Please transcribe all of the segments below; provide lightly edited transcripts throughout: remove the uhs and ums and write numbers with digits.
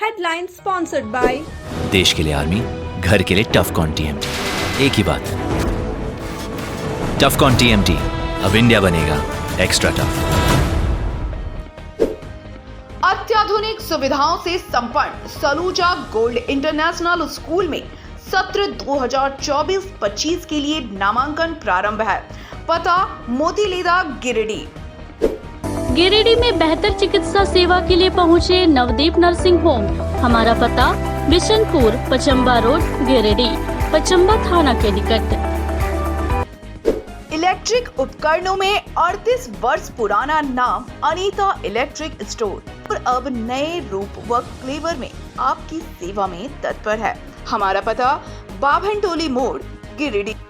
Headline sponsored by देश के लिए आर्मी, घर के लिए टफकॉन टीएमटी। एक ही बात, टफकॉन टीएमटी, अब इंडिया बनेगा एक्स्ट्रा टफ। अत्याधुनिक सुविधाओं से संपन्न सलूजा गोल्ड इंटरनेशनल स्कूल में सत्र 2024-25 के लिए नामांकन प्रारंभ है। पता मोतीलीदा गिरिडीह। गिरिडीह में बेहतर चिकित्सा सेवा के लिए पहुंचे नवदीप नर्सिंग होम। हमारा पता बिशनपुर, पचम्बा रोड, गिरिडीह, पचम्बा थाना के निकट। इलेक्ट्रिक उपकरणों में 38 वर्ष पुराना नाम अनीता इलेक्ट्रिक स्टोर और अब नए रूप व फ्लेवर में आपकी सेवा में तत्पर है। हमारा पता बाभनटोली मोड़, गिरिडीह।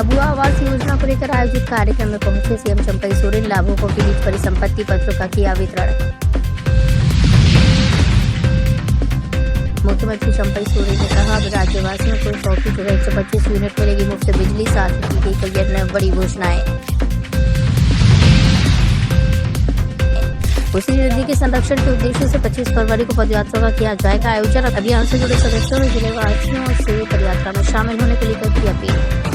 अबुआ आवास योजना को लेकर आयोजित कार्यक्रम में पहुंचे सीएम चंपई सोरेन। लाभुकों के बीच परिसंपत्ति पत्रों का किया वितरण। मुख्यमंत्री चंपई सोरेन ने कहा, अब राज्यवासियों को 100 की जगह 125 यूनिट मिलेगी मुफ्त बिजली। साथ ही की गई कई अन्य बड़ी घोषणाएं। कोसी नदी के संरक्षण के उद्देश्य से 25 फरवरी को पदयात्रा का किया जाएगा आयोजन। अभियान से जुड़े सदस्यों ने जिलेवासियों से पदयात्रा में शामिल होने को लेकर की अपील।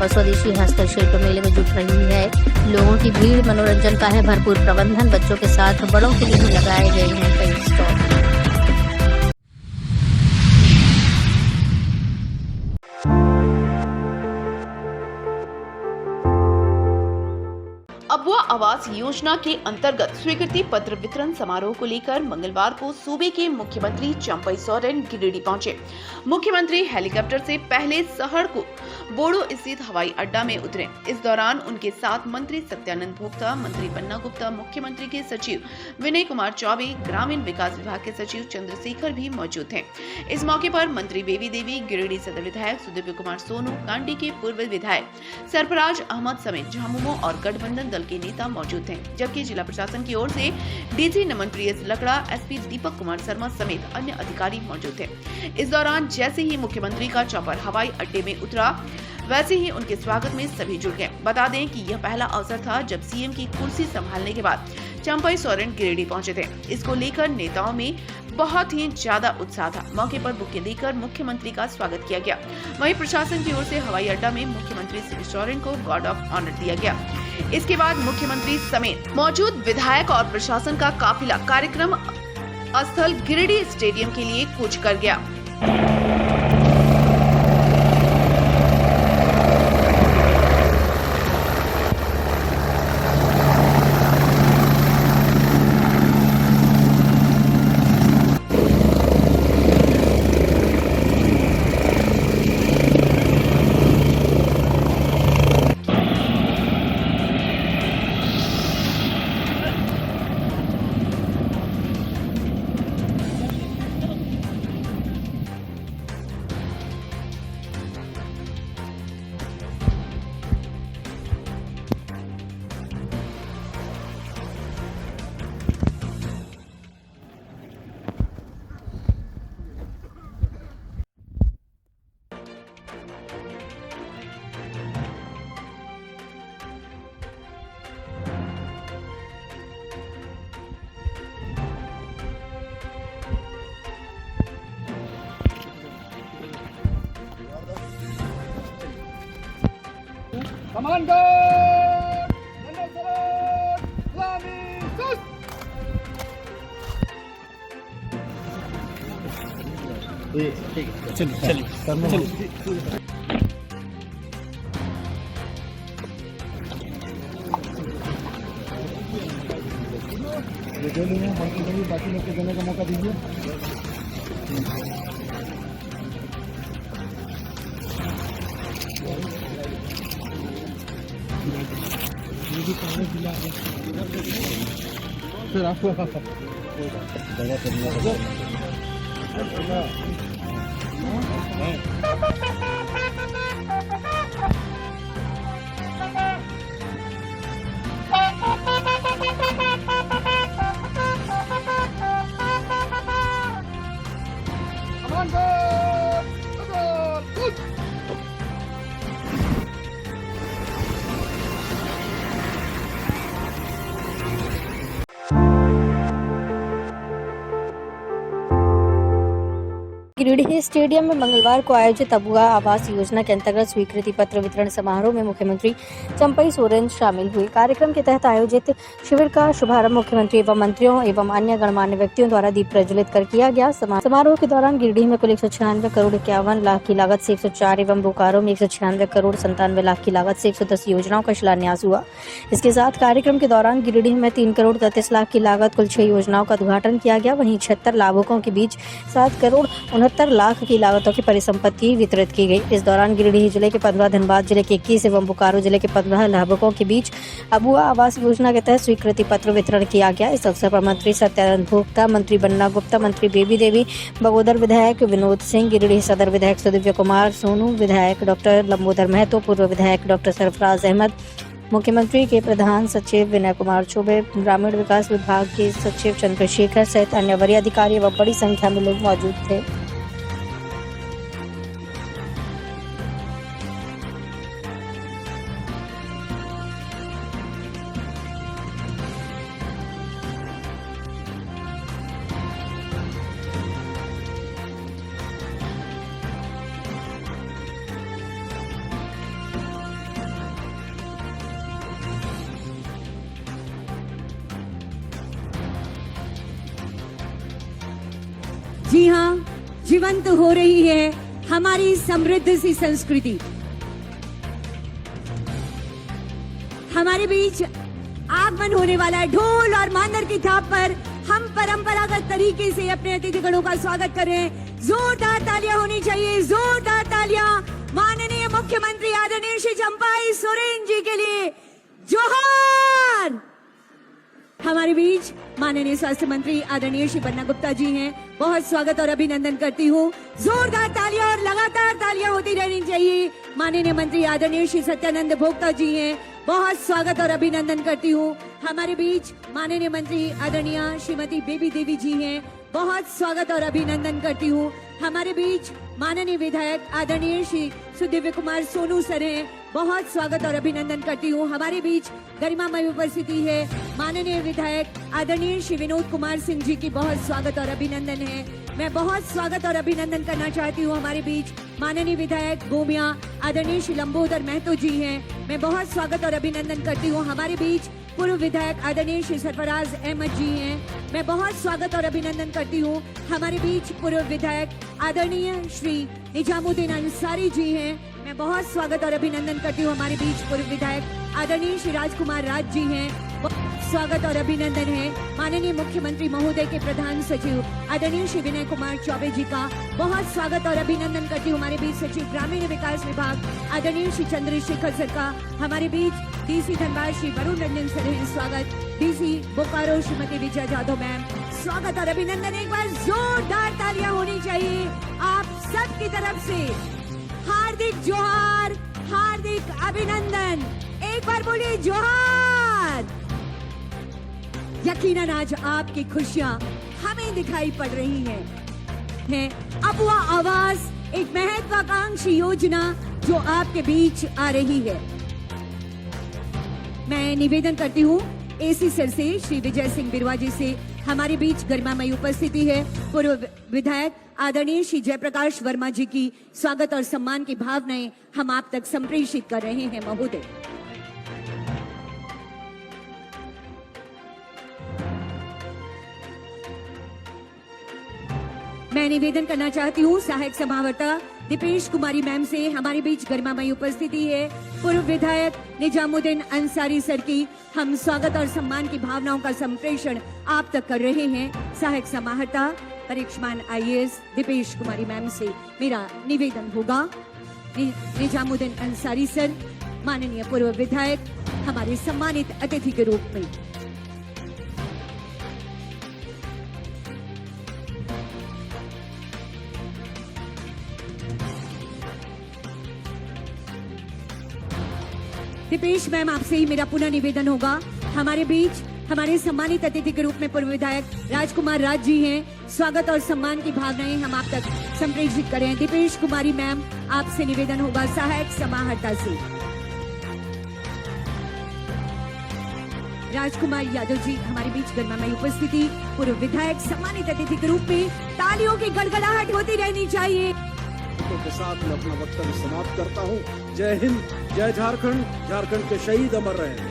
और स्वदेशी हस्तशिल्प मेले में जुट रही है लोगों की भीड़। मनोरंजन का है भरपूर प्रबंधन। बच्चों के साथ बड़ों के लिए भी लगाए गए हैं कई स्टॉल। अबुआ आवास योजना के अंतर्गत स्वीकृति पत्र वितरण समारोह को लेकर मंगलवार को सूबे के मुख्यमंत्री चंपई सोरेन गिरिडीह पहुंचे। मुख्यमंत्री हेलीकॉप्टर से पहले शहर को बोड़ो स्थित हवाई अड्डा में उतरे। इस दौरान उनके साथ मंत्री सत्यानंद भोक्ता, मंत्री पन्ना गुप्ता, मुख्यमंत्री के सचिव विनय कुमार चौबे, ग्रामीण विकास विभाग के सचिव चंद्रशेखर भी मौजूद थे। इस मौके पर मंत्री बेबी देवी, गिरिडीह सदर विधायक सुदीप कुमार सोनू, कांडी के पूर्व विधायक सरफराज अहमद समेत झामुमो और गठबंधन दल के नेता मौजूद थे। जबकि जिला प्रशासन की ओर से डीजी नमन प्रियस लकड़ा, एसपी दीपक कुमार शर्मा समेत अन्य अधिकारी मौजूद थे। इस दौरान जैसे ही मुख्यमंत्री का चॉपर हवाई अड्डे में उतरा, वैसे ही उनके स्वागत में सभी जुट गए। बता दें कि यह पहला अवसर था जब सीएम की कुर्सी संभालने के बाद चंपई सोरेन गिरिडीह पहुंचे थे। इसको लेकर नेताओं में बहुत ही ज्यादा उत्साह था। मौके पर बुके देकर मुख्यमंत्री का स्वागत किया गया। वहीं प्रशासन की ओर से हवाई अड्डा में मुख्यमंत्री श्री सोरेन को गार्ड ऑफ ऑनर दिया गया। इसके बाद मुख्यमंत्री समेत मौजूद विधायक और प्रशासन का काफिला कार्यक्रम स्थल गिरिडीह स्टेडियम के लिए कूच कर गया। Come guard! बाकी लोग को देने का मौका दीजिए। फिर आपको गिरिडीह स्टेडियम में मंगलवार को आयोजित अबुआ आवास योजना के अंतर्गत स्वीकृति पत्र वितरण समारोह में मुख्यमंत्री चंपई सोरेन शामिल हुए। कार्यक्रम के तहत आयोजित शिविर का शुभारंभ मुख्यमंत्री एवं मंत्रियों एवं अन्य गणमान्य व्यक्तियों द्वारा दीप प्रज्वलित कर किया गया। समारोह के दौरान गिरिडीह में कुल 196 करोड़ 51 लाख की लागत से 104 एवं बोकारो में 196 करोड़ 97 लाख की लागत से 110 योजनाओं का शिलान्यास हुआ। इसके साथ कार्यक्रम के दौरान गिरिडीह में 3 करोड़ 33 लाख की लागत कुल 6 योजनाओं का उद्घाटन किया गया। वहीं 76 लाभुकों के बीच 7 करोड़ 69 लाख की लागतों की परिसंपत्ति वितरित की गई। इस दौरान गिरिडीह जिले के 15, धनबाद जिले के 21 एवं बोकारो जिले के 15 लाभुकों के बीच अबुआ आवास योजना के तहत स्वीकृति पत्र वितरण किया गया। इस अवसर पर मंत्री सत्यानंद भोक्ता, मंत्री बन्ना गुप्ता, मंत्री बेबी देवी, बगोदर विधायक विनोद सिंह, गिरिडीह सदर विधायक सुदिव्य कुमार सोनू, विधायक डॉक्टर लंबोदर महतो, पूर्व विधायक डॉक्टर सरफराज अहमद, मुख्यमंत्री के प्रधान सचिव विनय कुमार चौबे, ग्रामीण विकास विभाग के सचिव चंद्रशेखर सहित अन्य वरीय अधिकारी व बड़ी संख्या में लोग मौजूद थे। जी हाँ, जीवंत हो रही है हमारी समृद्ध सी संस्कृति। हमारे बीच आगमन होने वाला है। ढोल और मांदर की थाप पर हम परंपरागत तरीके से अपने अतिथिगणों का स्वागत कर रहे हैं। जोरदार तालियां होनी चाहिए, जोरदार तालियां माननीय मुख्यमंत्री आदरणीय श्री चंपई सोरेन जी के लिए। जोहार। हमारे बीच माननीय स्वास्थ्य मंत्री आदरणीय श्री बन्ना गुप्ता जी हैं। बहुत स्वागत और अभिनंदन करती हूँ। जोरदार तालियां और लगातार तालियां होती रहनी चाहिए। माननीय मंत्री आदरणीय श्री सत्यानंद भोक्ता जी हैं। बहुत स्वागत और अभिनंदन करती हूँ। हमारे बीच माननीय मंत्री आदरणीय श्रीमती बेबी देवी जी हैं। बहुत स्वागत और अभिनंदन करती हूँ। हमारे बीच माननीय विधायक आदरणीय श्री सुदिव्य कुमार सोनू सर हैं। बहुत स्वागत और अभिनंदन करती हूँ। हमारे बीच गरिमामय उपस्थिति है माननीय विधायक आदरणीय श्री विनोद कुमार सिंह जी की। बहुत स्वागत और अभिनंदन है। मैं बहुत स्वागत और अभिनंदन करना चाहती हूँ। हमारे बीच माननीय विधायक गोमिया आदरणीय श्री लंबोदर महतो जी हैं। मैं बहुत स्वागत और अभिनंदन करती हूँ। हमारे बीच पूर्व विधायक आदरणीय श्री सरफराज अहमद जी हैं। मैं बहुत स्वागत और अभिनंदन करती हूँ। हमारे बीच पूर्व विधायक आदरणीय श्री निजामुद्दीन अंसारी जी हैं। मैं बहुत स्वागत और अभिनंदन करती हूँ। हमारे बीच पूर्व विधायक आदरणीय श्री राजकुमार राज जी हैं। स्वागत और अभिनंदन है माननीय मुख्यमंत्री महोदय के प्रधान सचिव आदरणीय श्री विनय कुमार चौबे जी का। बहुत स्वागत और अभिनंदन करती हूँ। हमारे बीच सचिव ग्रामीण विकास विभाग आदरणीय श्री चंद्रशेखर सर का। हमारे बीच डीसी धनबाद श्री वरुण रंजन सर हैं। स्वागत। DC Bokaro Shrimati Vijay Jadhav ma'am. स्वागत और अभिनंदन। एक बार जोरदार तालियां होनी चाहिए आप सब की तरफ से। हार्दिक जोहार, हार्दिक अभिनंदन। एक बार बोलिए जोहार। यकीनन आज आपकी खुशियां हमें दिखाई पड़ रही हैं। अबुआ आवास एक महत्वाकांक्षी योजना जो आपके बीच आ रही है। मैं निवेदन करती हूँ एसी सर से, श्री विजय सिंह बिरवा जी से। हमारे बीच गरिमामयी उपस्थिति है पूर्व विधायक आदरणीय श्री जयप्रकाश वर्मा जी की। स्वागत और सम्मान की भावनाएं हम आप तक संप्रेषित कर रहे हैं महोदय। मैं निवेदन करना चाहती हूँ सहायक समाहर्ता दीपेश कुमारी मैम से। हमारे बीच गरिमामयी उपस्थिति है पूर्व विधायक निजामुद्दीन अंसारी सर की। हम स्वागत और सम्मान की भावनाओं का संप्रेषण आप तक कर रहे हैं। सहायक समाहर्ता परीक्षमान IAS दीपेश कुमारी मैम से मेरा निवेदन होगा। निजामुद्दीन अंसारी सर माननीय पूर्व विधायक हमारे सम्मानित अतिथि के रूप में। दीपेश मैम आपसे ही मेरा पुनः निवेदन होगा। हमारे बीच हमारे सम्मानित अतिथि के रूप में पूर्व विधायक राजकुमार राज जी हैं। स्वागत और सम्मान की भावनाएं हम आप तक संप्रेषित करें। दीपेश कुमारी मैम आपसे निवेदन होगा सहायक समाहर्ता से। राजकुमार यादव जी हमारे बीच गणमान्य उपस्थिति, पूर्व विधायक सम्मानित अतिथि के रूप में तालियों की गड़गड़ाहट होती रहनी चाहिए। के साथ मैं अपना वक्तव्य समाप्त करता हूँ। जय हिंद, जय झारखंड, झारखंड के शहीद अमर रहे।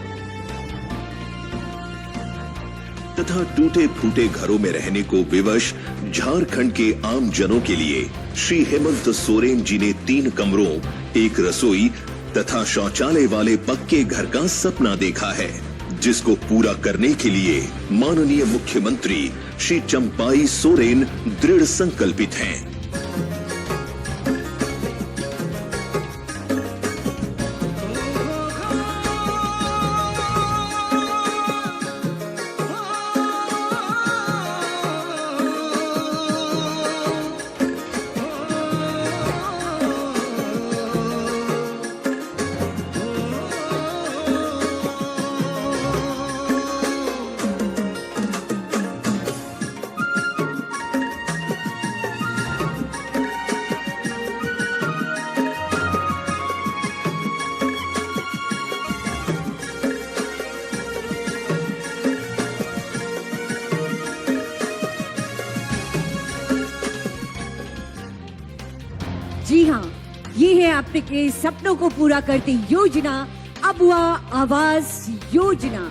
तथा टूटे फूटे घरों में रहने को विवश झारखंड के आम जनों के लिए श्री हेमंत सोरेन जी ने 3 कमरों, 1 रसोई तथा शौचालय वाले पक्के घर का सपना देखा है, जिसको पूरा करने के लिए माननीय मुख्यमंत्री श्री चंपाई सोरेन दृढ़ संकल्पित हैं। जी हाँ, ये है आपके सपनों को पूरा करती योजना अबुआ आवास योजना।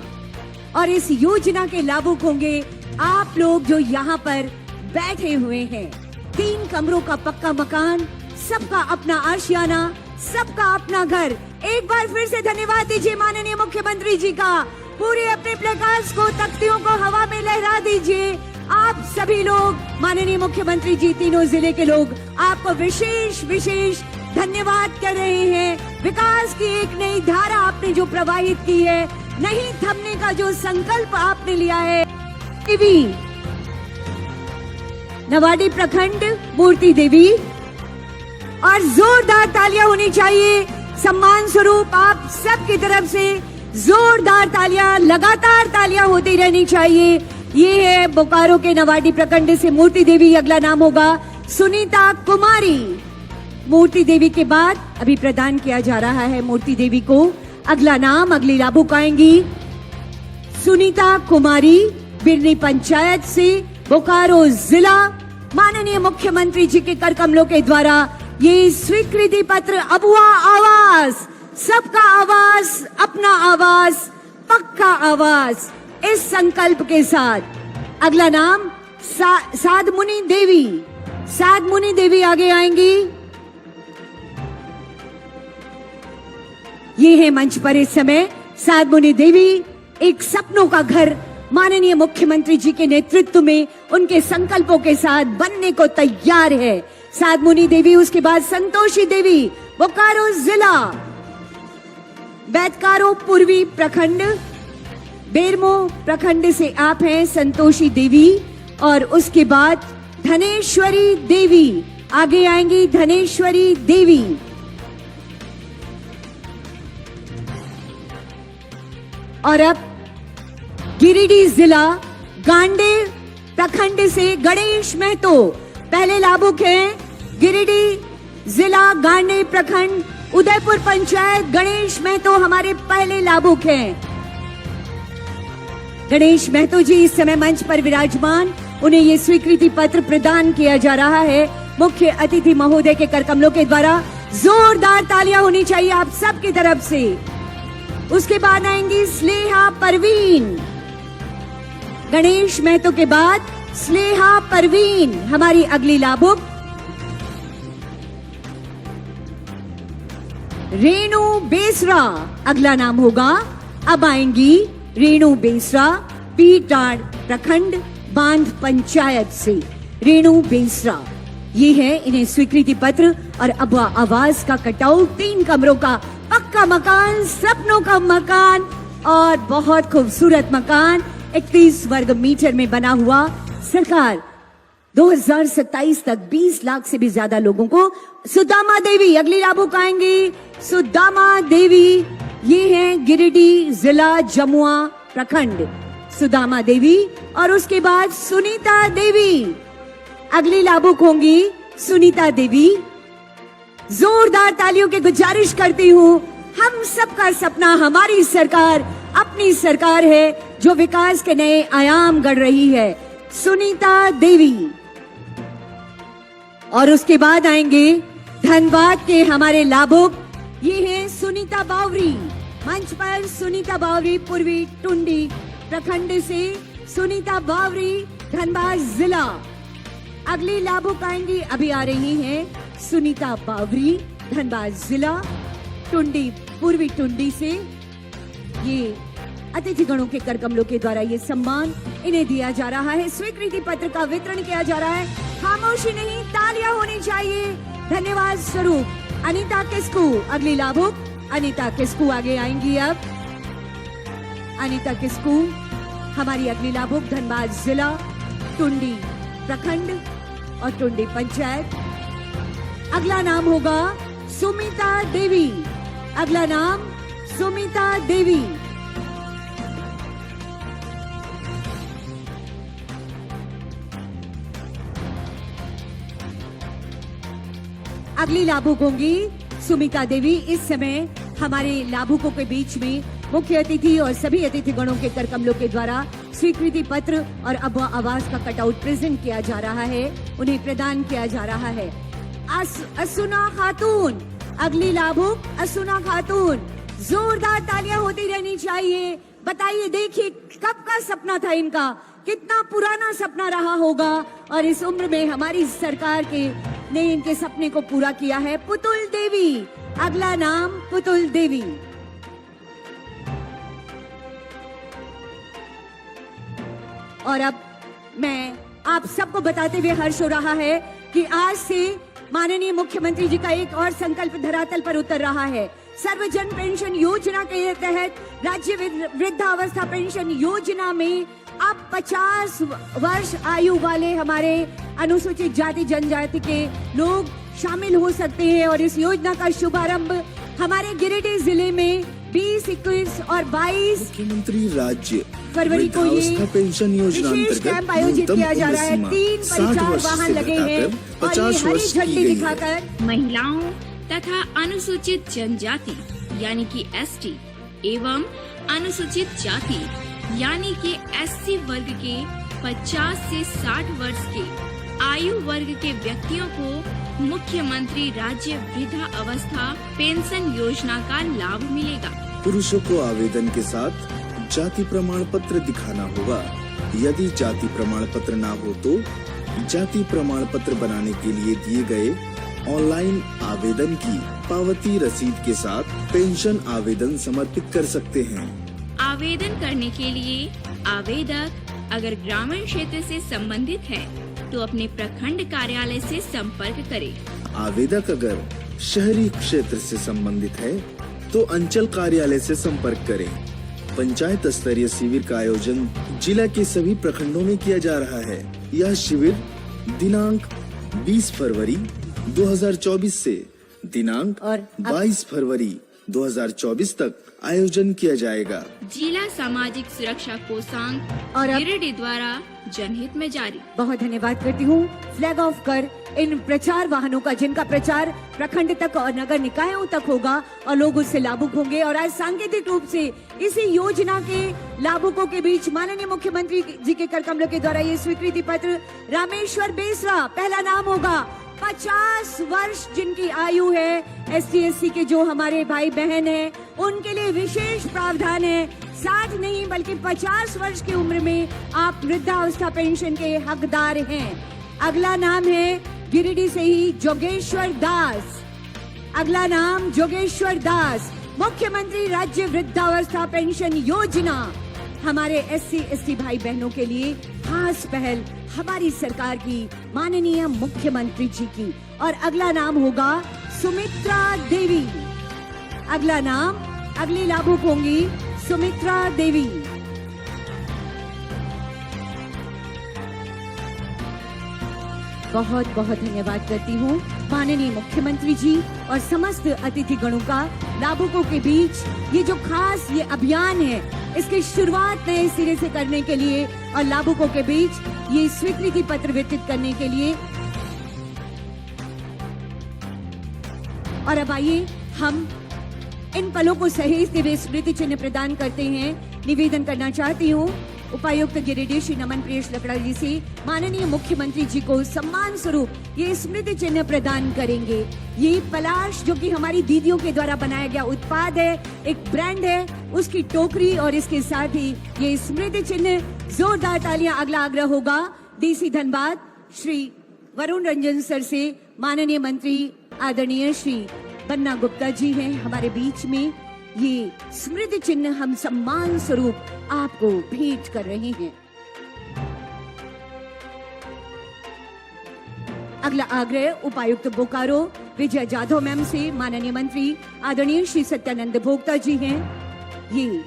और इस योजना के लाभुक होंगे आप लोग जो यहाँ पर बैठे हुए हैं। 3 कमरों का पक्का मकान, सबका अपना आशियाना, सबका अपना घर। एक बार फिर से धन्यवाद दीजिए माननीय मुख्यमंत्री जी का। पूरे अपने प्लेकार्ड्स को, तख्तियों को हवा में लहरा दीजिए। आप सभी लोग, माननीय मुख्यमंत्री जी, तीनों जिले के लोग आपको विशेष विशेष धन्यवाद कर रहे हैं। विकास की एक नई धारा आपने जो प्रवाहित की है, नहीं थमने का जो संकल्प आपने लिया है। देवी, नवाडी प्रखंड मूर्ति देवी, और जोरदार तालियां होनी चाहिए सम्मान स्वरूप आप सबकी तरफ से। जोरदार तालियां, लगातार तालियां होती रहनी चाहिए। ये है बोकारो के नवाडी प्रखंड से मूर्ति देवी। अगला नाम होगा सुनीता कुमारी। मूर्ति देवी के बाद अभी प्रदान किया जा रहा है मूर्ति देवी को अगला नाम। अगली लाभुक आएंगी सुनीता कुमारी, बिरनी पंचायत से, बोकारो जिला। माननीय मुख्यमंत्री जी के कर कमलों के द्वारा ये स्वीकृति पत्र अबुआ आवास, सबका आवास, अपना आवास, पक्का आवास, इस संकल्प के साथ। अगला नाम साधमुनि देवी। साधमुनि देवी आगे आएंगी। ये है मंच पर इस समय साधमुनि देवी। एक सपनों का घर माननीय मुख्यमंत्री जी के नेतृत्व में, उनके संकल्पों के साथ बनने को तैयार है साधमुनि देवी। उसके बाद संतोषी देवी, बोकारो जिला, बैतकारो पूर्वी प्रखंड, बेरमो प्रखंड से आप हैं संतोषी देवी। और उसके बाद धनेश्वरी देवी आगे आएंगी। धनेश्वरी देवी, और अब गिरिडीह जिला गांडे प्रखंड से गणेश महतो पहले लाभुक हैं। गिरिडीह जिला गांडे प्रखंड, उदयपुर पंचायत, गणेश महतो हमारे पहले लाभुक हैं। गणेश महतो जी इस समय मंच पर विराजमान। उन्हें ये स्वीकृति पत्र प्रदान किया जा रहा है मुख्य अतिथि महोदय के कर कमलों के द्वारा। जोरदार तालियां होनी चाहिए आप सबकी तरफ से। उसके बाद आएंगी स्नेहा परवीन। गणेश महतो के बाद स्नेहा परवीन हमारी अगली लाभुक। रेणु बेसरा अगला नाम होगा। अब आएंगी रेणु बेसरा, पीटाड़ प्रखंड, बांध पंचायत से। रेणु बेसरा ये है, इन्हें स्वीकृति पत्र और अबुआ आवास का कटआउट, 3 कमरों का पक्का मकान, सपनों का मकान और बहुत खूबसूरत मकान 31 वर्ग मीटर में बना हुआ। सरकार 2027 तक 20 लाख से भी ज्यादा लोगों को। सुदामा देवी अगली लाभुक आएंगी। सुदामा देवी ये हैं गिरिडीह जिला जमुआ प्रखंड, सुदामा देवी। और उसके बाद सुनीता देवी अगली लाभुक होंगी। सुनीता देवी, जोरदार तालियों की गुजारिश करती हूँ। हम सबका सपना, हमारी सरकार अपनी सरकार है जो विकास के नए आयाम गढ़ रही है, सुनीता देवी। और उसके बाद आएंगे धनबाद के हमारे लाभुक, ये हैं सुनीता बावरी। मंच पर सुनीता बावरी, पूर्वी टुंडी प्रखंड से सुनीता बावरी, धनबाद जिला। अगली लाभुक आएंगी, अभी आ रही हैं सुनीता बावरी, धनबाद जिला, टुंडी, पूर्वी टुंडी से। ये अतिथिगणों के करकमलों के द्वारा ये सम्मान इन्हें दिया जा रहा है। स्वीकृति पत्र का वितरण किया जा रहा है। खामोशी नहीं, तालियां होनी चाहिए धन्यवाद स्वरूप। अनीता किस्कू अगली लाभुक, अनीता किस्कू आगे आएंगी अब। अनीता किस्कू हमारी अगली लाभुक, धनबाद जिला, टुंडी प्रखंड और टुंडी पंचायत। अगला नाम होगा सुमिता देवी। अगला नाम सुमिता देवी। अगली लाभुक होंगी सुमिता देवी। इस समय हमारे लाभुकों के बीच में मुख्य अतिथि और सभी अतिथिगणों के करकमलों के द्वारा स्वीकृति पत्र और आवास का कटआउट प्रेजेंट किया जा रहा है, उन्हें प्रदान किया जा रहा है। असुना खातून अगली लाभुक, असुना खातून। जोरदार तालियां होती रहनी चाहिए। बताइए, देखिए कब का सपना था इनका, कितना पुराना सपना रहा होगा और इस उम्र में हमारी सरकार ने इनके सपने को पूरा किया है। पुतुल देवी अगला नाम, पुतुल देवी। और अब मैं आप सबको बताते हुए हर्ष हो रहा है कि आज से माननीय मुख्यमंत्री जी का एक और संकल्प धरातल पर उतर रहा है। सर्वजन पेंशन योजना के तहत राज्य वृद्धावस्था पेंशन योजना में अब 50 वर्ष आयु वाले हमारे अनुसूचित जाति जनजाति के लोग शामिल हो सकते हैं। और इस योजना का शुभारंभ हमारे गिरिडीह जिले में 20, 21 और 22 मुख्यमंत्री राज्य फरवरी को ये पेंशन योजना विशेष कैंप आयोजित किया जा रहा है। 3 परिचार वाहन लगे हैं और ये हरी झंडी दिखाकर महिलाओं तथा अनुसूचित जनजाति यानी कि एसटी एवं अनुसूचित जाति यानी कि एससी वर्ग के 50 से 60 वर्ष के आयु वर्ग के व्यक्तियों को मुख्यमंत्री राज्य वृद्धा अवस्था पेंशन योजना का लाभ मिलेगा। पुरुषों को आवेदन के साथ जाति प्रमाण पत्र दिखाना होगा। यदि जाति प्रमाण पत्र ना हो तो जाति प्रमाण पत्र बनाने के लिए दिए गए ऑनलाइन आवेदन की पावती रसीद के साथ पेंशन आवेदन समर्पित कर सकते हैं। आवेदन करने के लिए आवेदक अगर ग्रामीण क्षेत्र से संबंधित है तो अपने प्रखंड कार्यालय से संपर्क करें। आवेदक अगर शहरी क्षेत्र से संबंधित है तो अंचल कार्यालय से संपर्क करें। पंचायत स्तरीय शिविर का आयोजन जिला के सभी प्रखंडों में किया जा रहा है। यह शिविर दिनांक 20 फरवरी 2024 से दिनांक 22 फरवरी 2024 तक आयोजन किया जाएगा। जिला सामाजिक सुरक्षा कोषांग और गिरिडीह द्वारा जनहित में जारी। बहुत धन्यवाद करती हूँ। फ्लैग ऑफ कर इन प्रचार वाहनों का, जिनका प्रचार प्रखंड तक और नगर निकायों तक होगा और लोग उससे लाभुक होंगे। और आज सांकेतिक रूप से इसी योजना के लाभुकों के बीच माननीय मुख्यमंत्री जी के करकमलों के द्वारा ये स्वीकृति पत्र रामेश्वर बेसरा पहला नाम होगा। 50 वर्ष जिनकी आयु है, ST/SC के जो हमारे भाई बहन हैं उनके लिए विशेष प्रावधान है। 60 नहीं बल्कि 50 वर्ष की उम्र में आप वृद्धावस्था पेंशन के हकदार हैं। अगला नाम है गिरिडीह से ही जोगेश्वर दास। अगला नाम जोगेश्वर दास। मुख्यमंत्री राज्य वृद्धावस्था पेंशन योजना हमारे SC/ST भाई बहनों के लिए खास पहल हमारी सरकार की, माननीय मुख्यमंत्री जी की। और अगला नाम होगा सुमित्रा देवी। अगला नाम, अगली लाभुक होंगी सुमित्रा देवी। बहुत बहुत धन्यवाद करती हूँ माननीय मुख्यमंत्री जी और समस्त अतिथि गणों का। लाभुकों के बीच ये जो खास ये अभियान है, इसकी शुरुआत नए सिरे से करने के लिए और लाभुकों के बीच ये स्वीकृति पत्र वितरित करने के लिए। और अब आइए हम इन पलों को सहेजते हुए स्मृति चिन्ह प्रदान करते हैं निवेदन करना चाहती हूँ उपायुक्त गिरिडीह श्री नमन प्रियेश लकड़ा जी से माननीय मुख्यमंत्री जी को सम्मान स्वरूप ये स्मृति चिन्ह प्रदान करेंगे। ये पलाश जो कि हमारी दीदियों के द्वारा बनाया गया उत्पाद है, एक ब्रांड है, उसकी टोकरी और इसके साथ ही ये स्मृति चिन्ह, जोरदार तालियां। अगला आग्रह होगा डीसी धनबाद श्री वरुण रंजन सर से। माननीय मंत्री आदरणीय श्री बन्ना गुप्ता जी हैं हमारे बीच में। ये स्मृति चिन्ह हम सम्मान स्वरूप आपको भेंट कर रहे हैं। अगला आग्रह उपायुक्त बोकारो विजय जाधव मैम से। माननीय मंत्री आदरणीय श्री सत्यानंद भोक्ता जी हैं। ये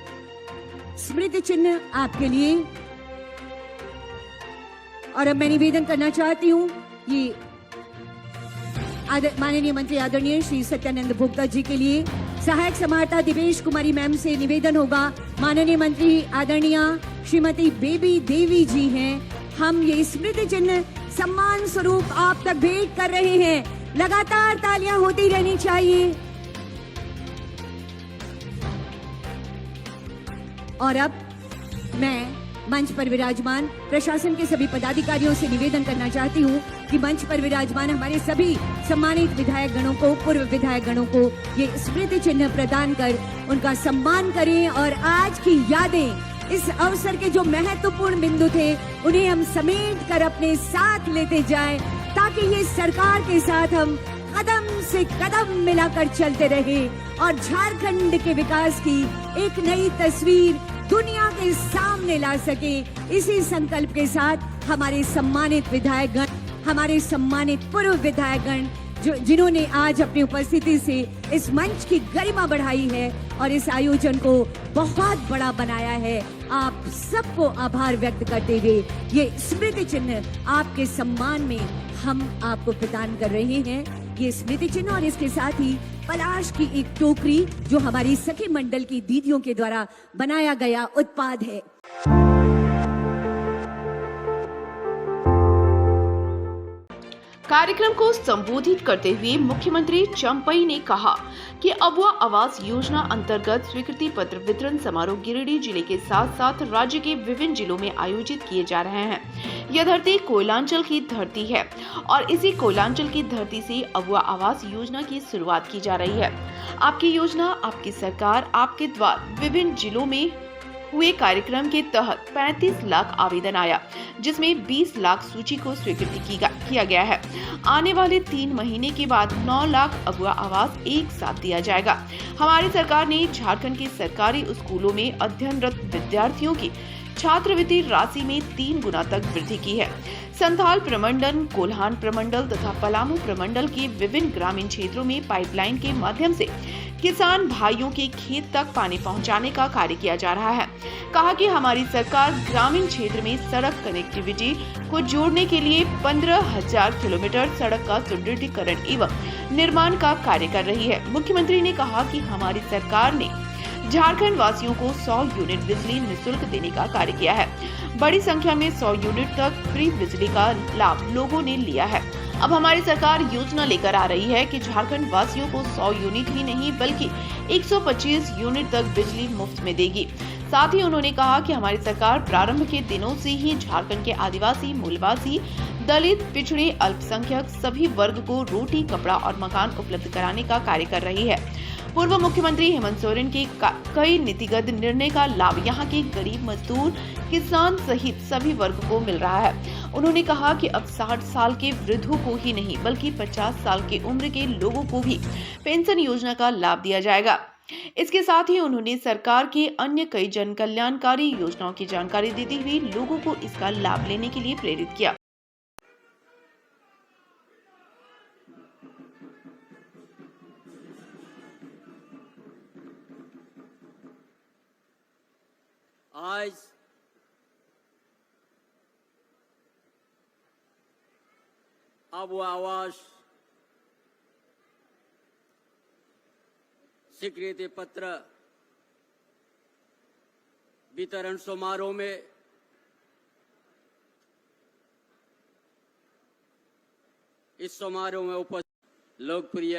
स्मृति चिन्ह आपके लिए। और अब मैं निवेदन करना चाहती हूँ ये माननीय मंत्री आदरणीय श्री सत्यानंद भोक्ता जी के लिए सहायक समाहर्ता दिवेश कुमारी मैम से निवेदन होगा। माननीय मंत्री आदरणीय श्रीमती बेबी देवी जी हैं। हम ये स्मृति चिन्ह सम्मान स्वरूप आप तक भेंट कर रहे हैं। लगातार तालियां होती रहनी चाहिए। और अब मैं मंच पर विराजमान प्रशासन के सभी पदाधिकारियों से निवेदन करना चाहती हूँ कि मंच पर विराजमान हमारे सभी सम्मानित विधायक गणों को, पूर्व विधायक गणों को ये स्मृति चिन्ह प्रदान कर उनका सम्मान करें। और आज की यादें, इस अवसर के जो महत्वपूर्ण बिंदु थे, उन्हें हम समेट कर अपने साथ लेते जाएं, ताकि ये सरकार के साथ हम कदम से कदम मिलाकर चलते रहे और झारखंड के विकास की एक नई तस्वीर दुनिया के सामने ला सके। इसी संकल्प के साथ हमारे सम्मानित विधायकगण, हमारे सम्मानित पूर्व विधायकगण जिन्होंने आज अपनी उपस्थिति से इस मंच की गरिमा बढ़ाई है और इस आयोजन को बहुत बड़ा बनाया है, आप सबको आभार व्यक्त करते हुए ये स्मृति चिन्ह आपके सम्मान में हम आपको प्रदान कर रहे हैं। ये स्मृति चिन्ह और इसके साथ ही पलाश की एक टोकरी जो हमारी सखी मंडल की दीदियों के द्वारा बनाया गया उत्पाद है। कार्यक्रम को संबोधित करते हुए मुख्यमंत्री चंपई ने कहा कि अबुआ आवास योजना अंतर्गत स्वीकृति पत्र वितरण समारोह गिरिडीह जिले के साथ साथ राज्य के विभिन्न जिलों में आयोजित किए जा रहे हैं। यह धरती कोयलांचल की धरती है और इसी कोयलांचल की धरती से अबुआ आवास योजना की शुरुआत की जा रही है। आपकी योजना, आपकी सरकार, आपके द्वार विभिन्न जिलों में हुए कार्यक्रम के तहत 35 लाख आवेदन आया, जिसमें 20 लाख सूची को स्वीकृति किया गया है। आने वाले 3 महीने के बाद 9 लाख अगुआ आवास एक साथ दिया जाएगा। हमारी सरकार ने झारखंड के सरकारी स्कूलों में अध्ययनरत विद्यार्थियों की छात्रवृत्ति राशि में 3 गुना तक वृद्धि की है। संथाल प्रमंडल, कोल्हान प्रमंडल तथा पलामू प्रमंडल के विभिन्न ग्रामीण क्षेत्रों में पाइपलाइन के माध्यम से किसान भाइयों के खेत तक पानी पहुंचाने का कार्य किया जा रहा है। कहा कि हमारी सरकार ग्रामीण क्षेत्र में सड़क कनेक्टिविटी को जोड़ने के लिए 15,000 किलोमीटर सड़क का सुदृढ़ीकरण एवं निर्माण का कार्य कर रही है। मुख्यमंत्री ने कहा कि हमारी सरकार ने झारखंड वासियों को 100 यूनिट बिजली निःशुल्क देने का कार्य किया है। बड़ी संख्या में 100 यूनिट तक फ्री बिजली का लाभ लोगों ने लिया है। अब हमारी सरकार योजना लेकर आ रही है कि झारखंड वासियों को 100 यूनिट ही नहीं बल्कि 125 यूनिट तक बिजली मुफ्त में देगी। साथ ही उन्होंने कहा कि हमारी सरकार प्रारंभ के दिनों से ही झारखंड के आदिवासी, मूलवासी, दलित, पिछड़े, अल्पसंख्यक सभी वर्ग को रोटी, कपड़ा और मकान उपलब्ध कराने का कार्य कर रही है। पूर्व मुख्यमंत्री हेमंत सोरेन के कई नीतिगत निर्णय का लाभ यहाँ के गरीब, मजदूर, किसान सहित सभी वर्ग को मिल रहा है। उन्होंने कहा कि अब 60 साल के वृद्धों को ही नहीं बल्कि 50 साल की उम्र के लोगों को भी पेंशन योजना का लाभ दिया जाएगा। इसके साथ ही उन्होंने सरकार के अन्य कई जन कल्याणकारी योजनाओं की जानकारी देते हुए लोगों को इसका लाभ लेने के लिए प्रेरित किया। आज अब आवास स्वीकृति पत्र वितरण समारोह में इस समारोह में उपस्थित लोकप्रिय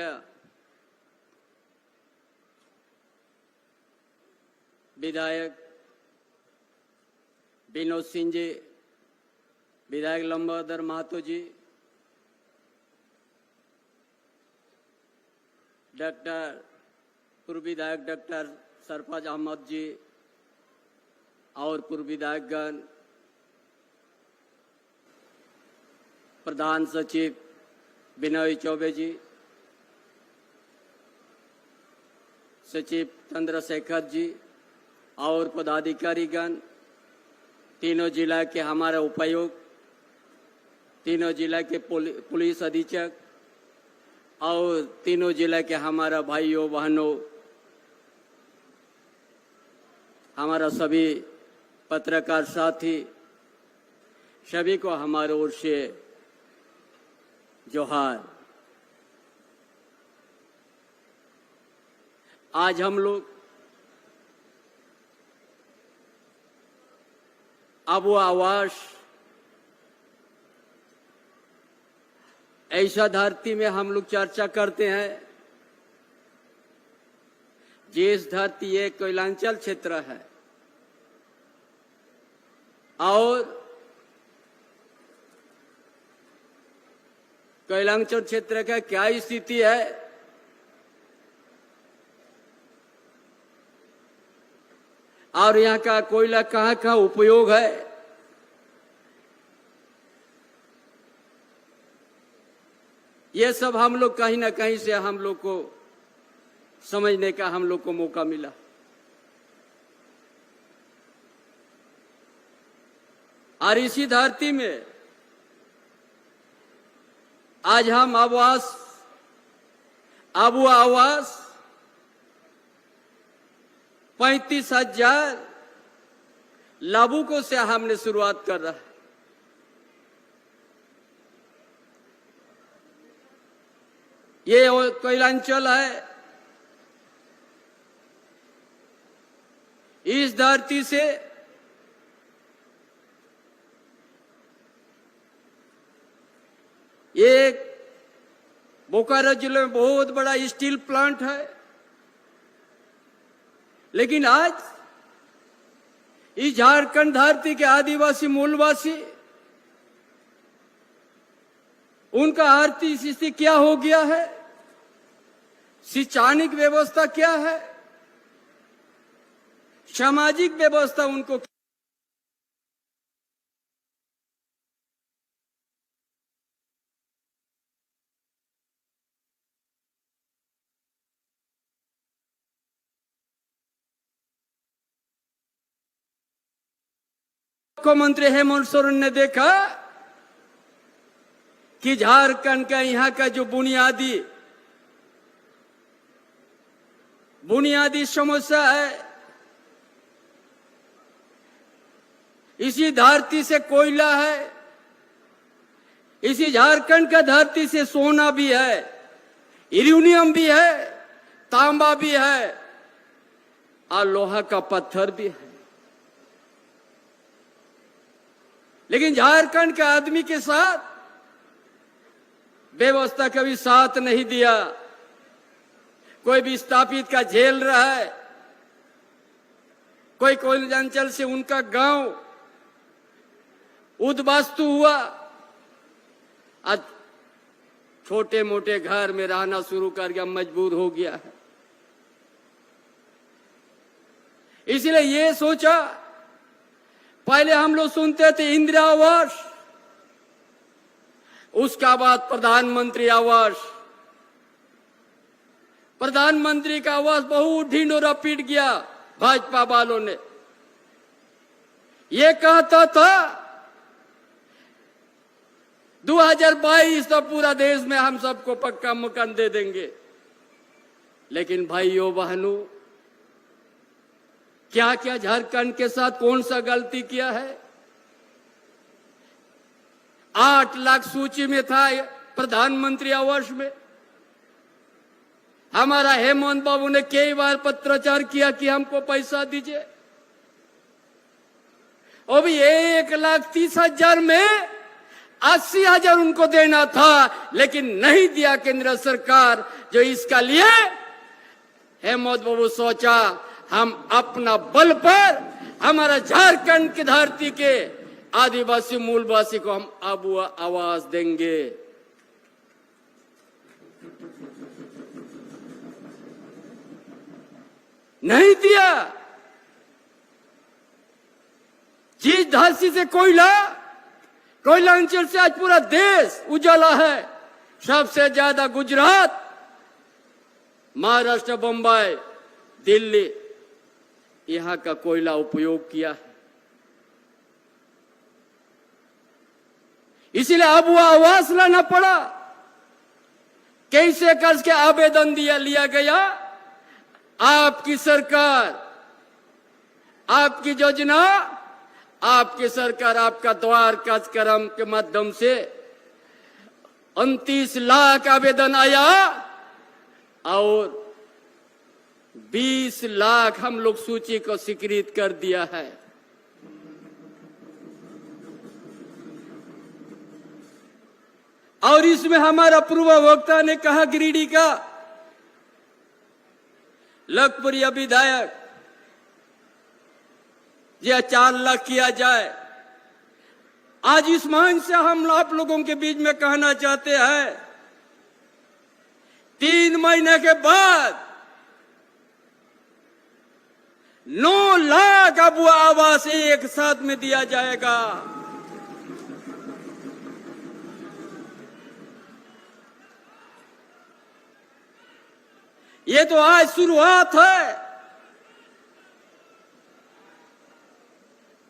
विधायक विनोद सिंह जी, विधायक लंबोदर महतो जी, पूर्व विधायक डॉक्टर सरफराज अहमद जी और पूर्व विधायकगण, प्रधान सचिव विनय चौबे जी, सचिव चंद्रशेखर जी और पदाधिकारीगण, तीनों जिला के हमारे उपायुक्त, तीनों जिला के पुलिस अधीक्षक और तीनों जिला के हमारा भाइयों बहनों, हमारा सभी पत्रकार साथी, सभी को हमारे ओर से जोहार। आज हम लोग आबो आवास ऐसा धरती में हम लोग चर्चा करते हैं जिस धरती ये कोयलांचल क्षेत्र है और कोयलांचल क्षेत्र का क्या स्थिति है, और यहाँ का कोयला कहाँ कहाँ उपयोग है, ये सब हम लोग कहीं ना कहीं से हम लोग को समझने का हम लोग को मौका मिला। और इसी धरती में आज हम आबू आवास 35,000 लाभुकों से हमने शुरुआत कर रहा है। ये कोयलांचल है, इस धरती से एक बोकारो जिले में बहुत बड़ा स्टील प्लांट है, लेकिन आज इस झारखंड धरती के आदिवासी मूलवासी, उनका आर्थिक स्थिति क्या हो गया है, शैक्षणिक व्यवस्था क्या है, सामाजिक व्यवस्था उनको मुख्यमंत्री हेमंत सोरेन ने देखा कि झारखंड का यहाँ का जो बुनियादी समस्या है, इसी धरती से कोयला है, इसी झारखंड का धरती से सोना भी है, यूरेनियम भी है, तांबा भी है और लोहा का पत्थर भी है। लेकिन झारखंड के आदमी के साथ व्यवस्था कभी साथ नहीं दिया। कोई विस्थापित का झेल रहा है, कोई कोयलांचल से उनका गांव उद्वास्तु हुआ, आज छोटे मोटे घर में रहना शुरू करके मजबूर हो गया है। इसलिए ये सोचा, पहले हम लोग सुनते थे इंदिरा आवास, उसका बाद प्रधानमंत्री आवास। प्रधानमंत्री का आवास बहुत ढिंडोरा पीट गया भाजपा वालों ने। ये कहता था 2022 तक पूरा देश में हम सबको पक्का मकान दे देंगे। लेकिन भाइयों बहनों, क्या क्या झारखंड के साथ कौन सा गलती किया है? 8 लाख सूची में था प्रधानमंत्री आवास में। हमारा हेमंत बाबू ने कई बार पत्राचार किया कि हमको पैसा दीजिए। और भी 1,30,000 में 80,000 उनको देना था, लेकिन नहीं दिया केंद्र सरकार। जो इसका लिए हेमंत बाबू सोचा हम अपना बल पर हमारा झारखंड की धरती के आदिवासी मूलवासी को हम अब आवाज देंगे। नहीं दिया। जिस धासी से कोयला अंचल से आज पूरा देश उजाला है। सबसे ज्यादा गुजरात, महाराष्ट्र, बंबई, दिल्ली यहां का कोयला उपयोग किया है। इसीलिए अब वो आवाज लाना पड़ा। कैसे कर्ज के आवेदन लिया गया। आपकी सरकार, आपकी योजना, आपकी सरकार, आपका द्वार कार्यक्रम के माध्यम से 29 लाख आवेदन आया और 20 लाख हम लोग सूची को स्वीकृत कर दिया है। और इसमें हमारा पूर्व वक्ता ने कहा गिरिडीह का लखपुरिया विधायक यह 4 लाख किया जाए। आज इस मंच से हम आप लोगों के बीच में कहना चाहते हैं 3 महीने के बाद 9 लाख अब वो आवास एक साथ में दिया जाएगा। ये तो आज शुरुआत है।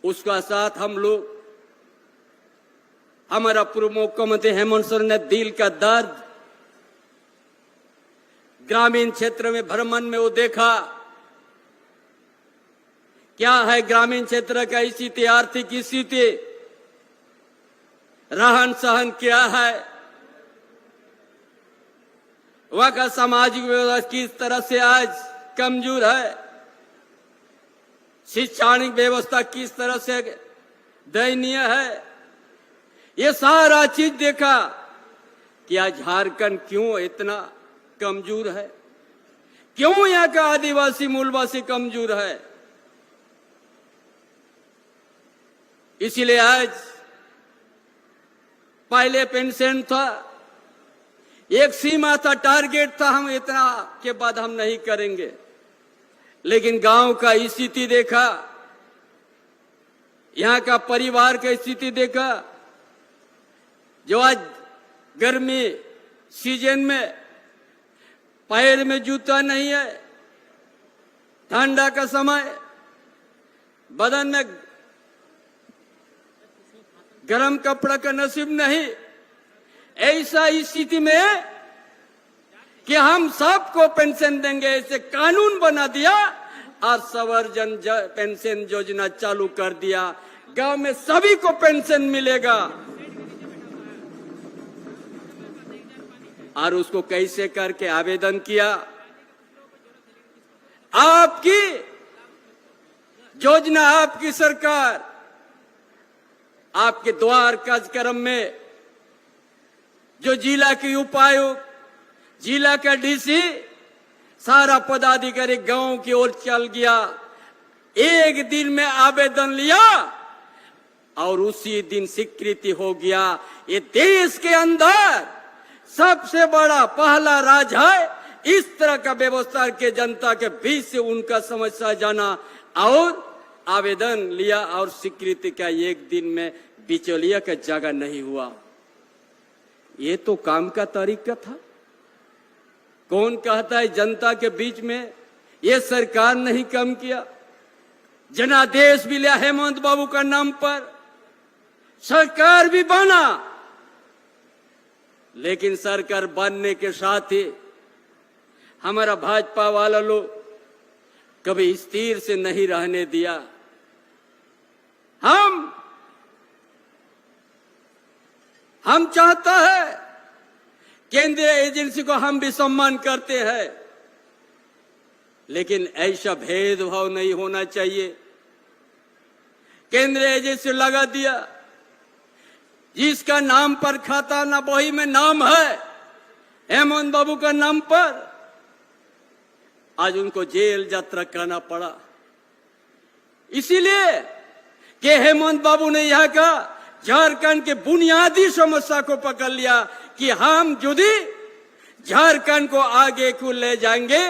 उसका साथ हम लोग, हमारा पूर्व मुख्यमंत्री हेमंत सोरेन ने दिल का दर्द ग्रामीण क्षेत्र में भ्रमण में वो देखा क्या है ग्रामीण क्षेत्र का स्थिति, आर्थिक स्थिति, रहन सहन क्या है, वहां का सामाजिक व्यवस्था किस तरह से आज कमजोर है, शैक्षणिक व्यवस्था किस तरह से दयनीय है। ये सारा चीज देखा कि आज झारखंड क्यों इतना कमजोर है, क्यों यहाँ का आदिवासी मूलवासी कमजोर है। इसीलिए आज पहले पेंशन था, एक सीमा था, टारगेट था, हम इतना के बाद हम नहीं करेंगे। लेकिन गांव का स्थिति देखा, यहाँ का परिवार का स्थिति देखा, जो आज गर्मी सीजन में पैर में जूता नहीं है, ठंडा का समय बदन में गरम कपड़ा का नसीब नहीं। ऐसा स्थिति में कि हम सबको पेंशन देंगे ऐसे कानून बना दिया और संवर्जन पेंशन योजना चालू कर दिया। गांव में सभी को पेंशन मिलेगा। और उसको कैसे करके आवेदन किया। आपकी योजना, आपकी सरकार, आपके द्वार कार्यक्रम में जो जिला के उपायुक्त, जिला का डीसी, सारा पदाधिकारी गांव की ओर चल गया। एक दिन में आवेदन लिया और उसी दिन स्वीकृति हो गया। ये देश के अंदर सबसे बड़ा पहला राज्य है इस तरह का व्यवस्था के जनता के बीच से उनका समस्या जाना और आवेदन लिया और स्वीकृति का एक दिन में बिचौलिया का जगह नहीं हुआ। ये तो काम का तरीका था। कौन कहता है जनता के बीच में ये सरकार नहीं काम किया। जनादेश भी लिया हेमंत बाबू का नाम पर, सरकार भी बना, लेकिन सरकार बनने के साथ ही हमारा भाजपा वाला लोग कभी स्थिर से नहीं रहने दिया। हम चाहता है केंद्रीय एजेंसी को हम भी सम्मान करते हैं, लेकिन ऐसा भेदभाव नहीं होना चाहिए। केंद्रीय एजेंसी लगा दिया, जिसका नाम पर खाता ना वही में नाम है हेमंत बाबू का नाम पर, आज उनको जेल यात्रा करना पड़ा। इसीलिए कि हेमंत बाबू ने यहाँ का झारखंड के बुनियादी समस्या को पकड़ लिया कि हम यदि झारखंड को आगे को ले जाएंगे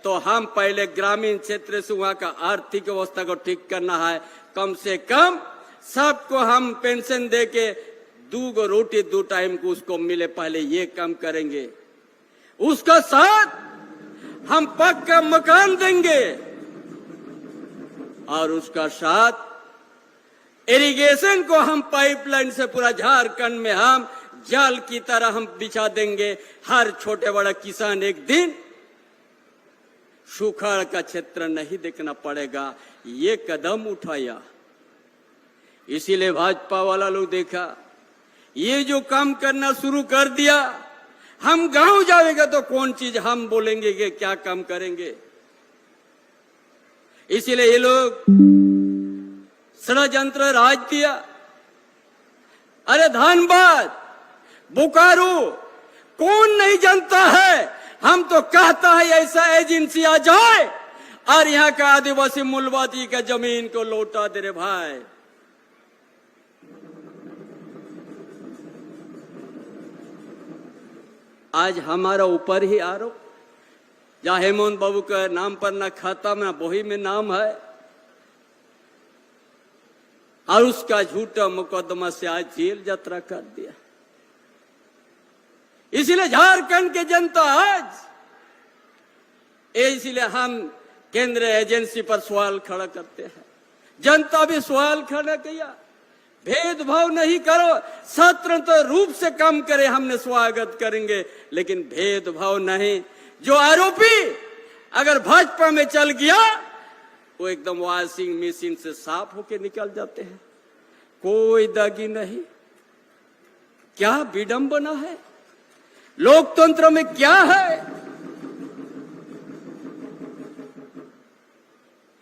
तो हम पहले ग्रामीण क्षेत्र से वहां का आर्थिक अवस्था को ठीक करना है। कम से कम सबको हम पेंशन दे के 2 रोटी 2 टाइम को उसको मिले, पहले ये काम करेंगे। उसका साथ हम पक्का मकान देंगे और उसका साथ इरिगेशन को हम पाइपलाइन से पूरा झारखंड में हम जल की तरह हम बिछा देंगे। हर छोटे बड़ा किसान एक दिन सुखाड़ का क्षेत्र नहीं देखना पड़ेगा। ये कदम उठाया, इसीलिए भाजपा वाला लोग देखा ये जो काम करना शुरू कर दिया। हम गांव जाएंगे तो कौन चीज हम बोलेंगे कि क्या काम करेंगे। इसीलिए ये लोग षड्यंत्र राज दिया। अरे धनबाद, बोकारो कौन नहीं जानता है। हम तो कहता है ऐसा एजेंसी आ जाए और यहाँ का आदिवासी मूलवादी का जमीन को लौटा दे रे भाई। आज हमारा ऊपर ही आरोप, जहां हेमंत बाबू का नाम पर ना खाता में ना बही में नाम है और उसका झूठा मुकदमा से आज जेल यात्रा कर दिया। इसलिए झारखंड के जनता आज इसलिए हम केंद्रीय एजेंसी पर सवाल खड़ा करते हैं। जनता भी सवाल खड़ा किया, भेदभाव नहीं करो, स्वतंत्र रूप से काम करे, हमने स्वागत करेंगे, लेकिन भेदभाव नहीं। जो आरोपी अगर भाजपा में चल गया वो एकदम वॉशिंग मशीन से साफ होके निकल जाते हैं, कोई दागी नहीं। क्या विडंबना है, लोकतंत्र में क्या है।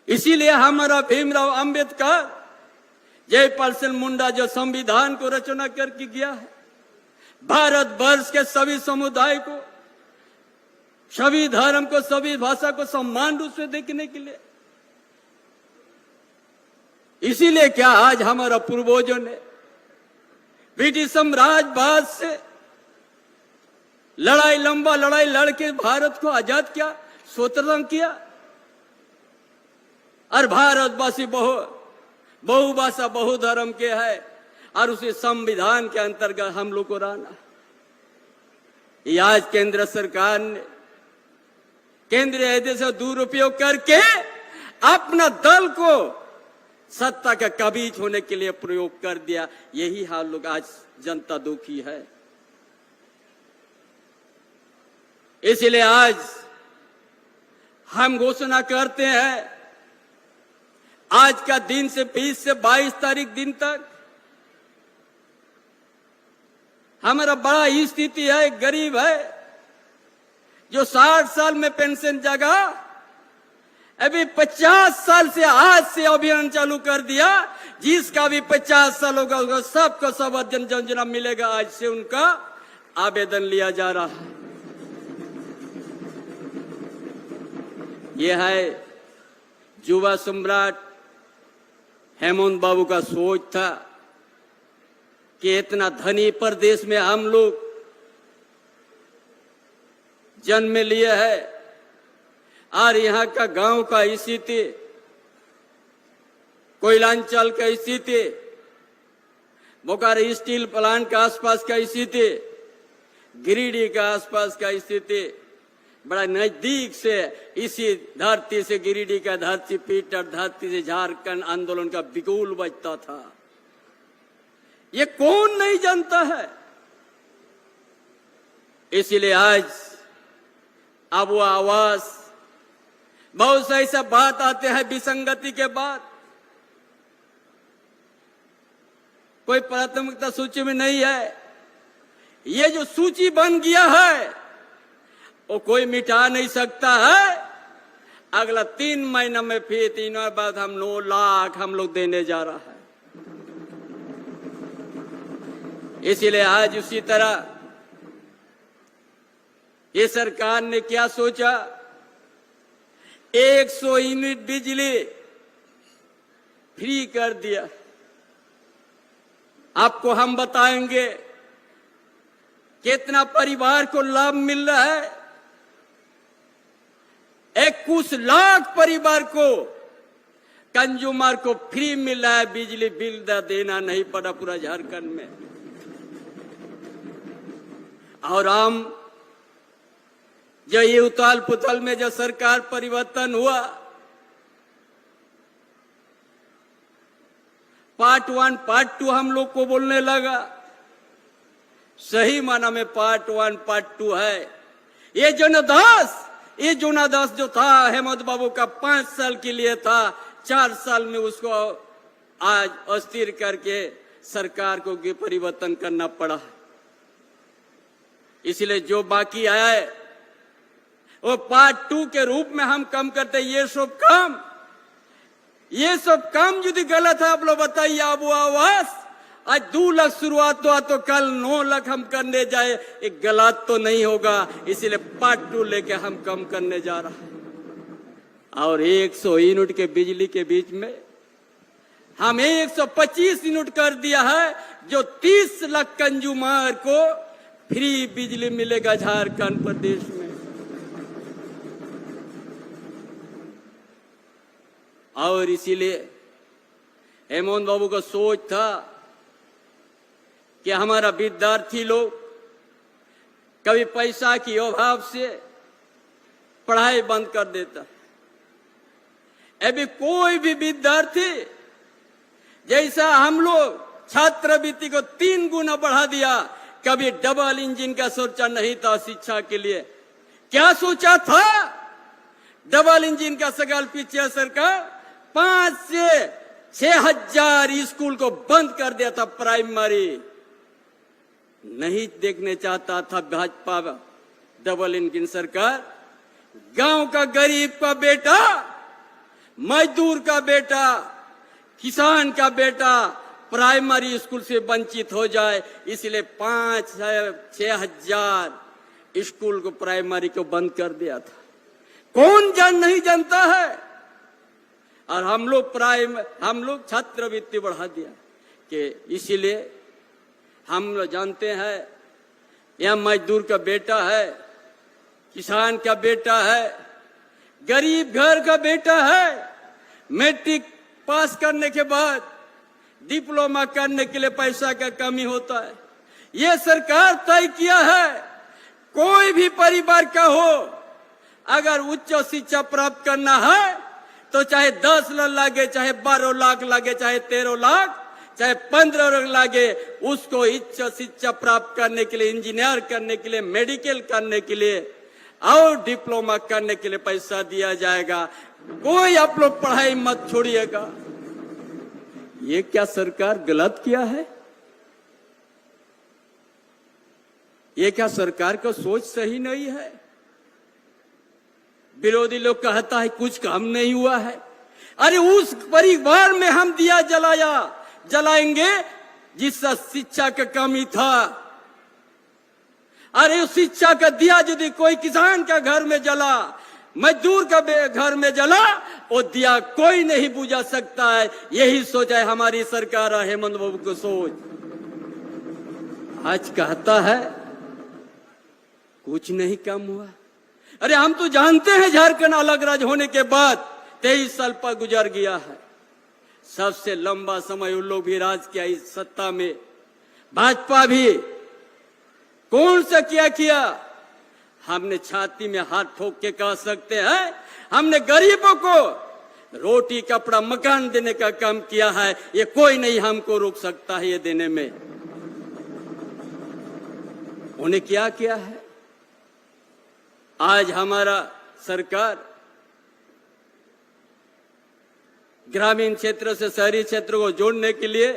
इसीलिए हमारा भीमराव अंबेडकर, जयपाल सिंह मुंडा जो संविधान को रचना करके गया है, भारत वर्ष के सभी समुदाय को, सभी धर्म को, सभी भाषा को समान रूप से देखने के लिए। इसीलिए क्या आज हमारा पूर्वजों ने ब्रिटिश साम्राज्यवाद से लंबा लड़ाई लड़के भारत को आजाद किया, स्वतंत्र किया। और भारतवासी बहुभाषा बहुधर्म के है और उसी संविधान के अंतर्गत हम लोग को रहना। ये आज केंद्र सरकार ने केंद्रीय एजेंसी का दुरुपयोग करके अपना दल को सत्ता का कबीज होने के लिए प्रयोग कर दिया। यही हाल लोग आज जनता दुखी है। इसलिए आज हम घोषणा करते हैं, आज का दिन से 20 से 22 तारीख दिन तक हमारा बड़ा स्थिति है, गरीब है, जो 60 साल में पेंशन जगा, अभी 50 साल से आज से अभियान चालू कर दिया। जिसका भी 50 साल होगा उसको सबको सब जन योजना मिलेगा। आज से उनका आवेदन लिया जा रहा है। यह है युवा सम्राट हेमंत बाबू का सोच था कि इतना धनी प्रदेश में हम लोग जन्म लिए है और यहाँ का गांव का स्थिति, कोयलांचल का स्थिति, बोकारो स्टील प्लांट के आसपास का स्थिति, गिरिडीह का आसपास का स्थिति, बड़ा नजदीक से इसी धरती से गिरिडीह का धरती पीट और धरती से झारखंड आंदोलन का बिगुल बजता था। ये कौन नहीं जानता है। इसीलिए आज अब वो आवाज, बहुत से ऐसा बात आते हैं विसंगति के बाद, कोई प्राथमिकता सूची में नहीं है। ये जो सूची बन गया है वो कोई मिटा नहीं सकता है। अगला 3 महीना में फिर 3 महीने बाद हम 9 लाख हम लोग देने जा रहा है। इसीलिए आज उसी तरह ये सरकार ने क्या सोचा, 100 यूनिट बिजली फ्री कर दिया। आपको हम बताएंगे कितना परिवार को लाभ मिल रहा है। 21 लाख परिवार को, कंज्यूमर को फ्री मिल रहा है, बिजली बिल देना नहीं पड़ा पूरा झारखंड में। और हम जो ये उताल पुतल में जो सरकार परिवर्तन हुआ, पार्ट 1 पार्ट 2 हम लोग को बोलने लगा। सही माना में पार्ट 1 पार्ट 2 है। ये जोनादास जो था हेमंत बाबू का 5 साल के लिए था, 4 साल में उसको आज अस्थिर करके सरकार को परिवर्तन करना पड़ा। इसलिए जो बाकी आया है वो पार्ट 2 के रूप में हम कम करते। ये सब काम यदि गलत है, आप लोग बताइए। अब वो आवास आज 2 लाख शुरुआत हुआ तो कल 9 लाख हम करने जाए, एक गलत तो नहीं होगा। इसलिए पार्ट 2 लेके हम कम करने जा रहा है। और 100 यूनिट के बिजली के बीच में हम 125 यूनिट कर दिया है, जो 30 लाख कंज्यूमर को फ्री बिजली मिलेगा झारखंड प्रदेश में। और इसीलिए हेमंत बाबू का सोच था कि हमारा विद्यार्थी लोग कभी पैसा की अभाव से पढ़ाई बंद कर देता। अभी कोई भी विद्यार्थी, जैसा हम लोग छात्रवृत्ति को 3 गुना बढ़ा दिया, कभी डबल इंजन का सोचा नहीं था शिक्षा के लिए। क्या सोचा था? डबल इंजन का सवाल पीछे सरकार 5 से 6 हजार स्कूल को बंद कर दिया था। प्राइमरी नहीं देखने चाहता था भाजपा डबल इंजन सरकार। गांव का गरीब का बेटा, मजदूर का बेटा, किसान का बेटा प्राइमरी स्कूल से वंचित हो जाए, इसलिए 5 से 6 हजार स्कूल को प्राइमरी को बंद कर दिया था। कौन नहीं जानता है। और हम लोग छात्रवृत्ति बढ़ा दिया कि इसीलिए हम लोग जानते हैं यह मजदूर का बेटा है, किसान का बेटा है, गरीब घर का बेटा है। मैट्रिक पास करने के बाद डिप्लोमा करने के लिए पैसा का कमी होता है। यह सरकार तय किया है, कोई भी परिवार का हो, अगर उच्च शिक्षा प्राप्त करना है तो चाहे 10 लाख लागे, चाहे 12 लाख लागे, चाहे 13 लाख, चाहे 15 लाख लागे, उसको उच्च शिक्षा प्राप्त करने के लिए, इंजीनियर करने के लिए, मेडिकल करने के लिए और डिप्लोमा करने के लिए पैसा दिया जाएगा। कोई आप लोग पढ़ाई मत छोड़िएगा। ये क्या सरकार गलत किया है? ये क्या सरकार का सोच सही नहीं है? विरोधी लोग कहता है कुछ काम नहीं हुआ है। अरे उस परिवार में हम दिया जलाएंगे जिसका शिक्षा का कमी था। अरे उस शिक्षा का दिया यदि कोई किसान का घर में जला, मजदूर का घर में जला, वो दिया कोई नहीं बुझा सकता है। यही सोच है हमारी सरकार और हेमंत बाबू को सोच। आज कहता है कुछ नहीं कम हुआ। अरे हम तो जानते हैं झारखंड अलग राज्य होने के बाद 23 साल पर गुजर गया है। सबसे लंबा समय उन लोग भी राज किया इस सत्ता में। भाजपा भी कौन सा किया? हमने छाती में हाथ ठोक के कह सकते हैं, हमने गरीबों को रोटी कपड़ा मकान देने का काम किया है। ये कोई नहीं हमको रोक सकता है ये देने में। उन्हें क्या किया है? आज हमारा सरकार ग्रामीण क्षेत्र से शहरी क्षेत्र को जोड़ने के लिए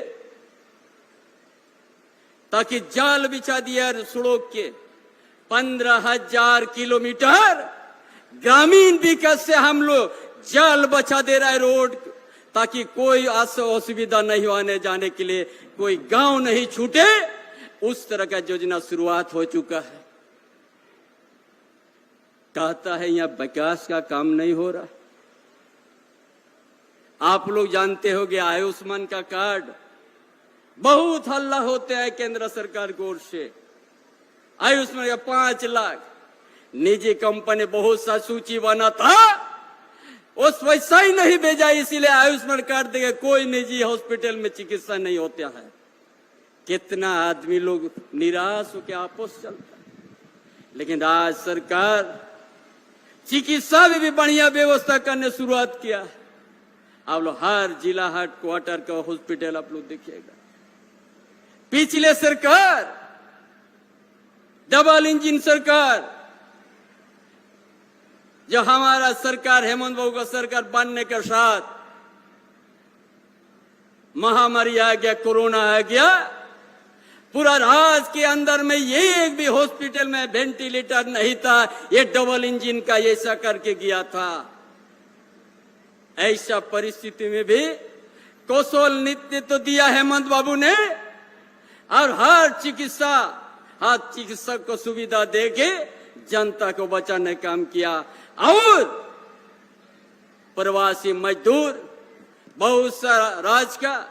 ताकि जाल बिछा दिया सड़क के 15,000 किलोमीटर ग्रामीण विकास से हम लोग जाल बचा दे रहा है रोड, ताकि कोई असुविधा नहीं हो आने जाने के लिए, कोई गांव नहीं छूटे। उस तरह का योजना शुरुआत हो चुका है। कहता है यहाँ विकास का काम नहीं हो रहा। आप लोग जानते होंगे आयुष्मान का कार्ड बहुत हल्ला होते हैं केंद्र सरकार की ओर से। आयुष्मान का 5 लाख निजी कंपनी बहुत सा सूची बना था, उस पैसा ही नहीं भेजा, इसीलिए आयुष्मान कार्ड देके कोई निजी हॉस्पिटल में चिकित्सा नहीं होता है। कितना आदमी लोग निराश होकर आपस चलता है। लेकिन आज सरकार चिकित्सा में भी बढ़िया व्यवस्था करने शुरुआत किया। आप लोग हर जिला हेडक्वार्टर का हॉस्पिटल आप लोग देखिएगा। पिछले सरकार डबल इंजन सरकार, जो हमारा सरकार हेमंत बाबू का सरकार बनने के साथ महामारी आ गया, कोरोना आ गया, पूरा राज्य के अंदर में ये एक भी हॉस्पिटल में वेंटिलेटर नहीं था। ये डबल इंजन का ऐसा करके गया था। ऐसा परिस्थिति में भी कौशल नीति तो दिया हेमंत बाबू ने, और हर चिकित्सक को सुविधा देके जनता को बचाने का काम किया। और प्रवासी मजदूर बहुत सारा राज्य का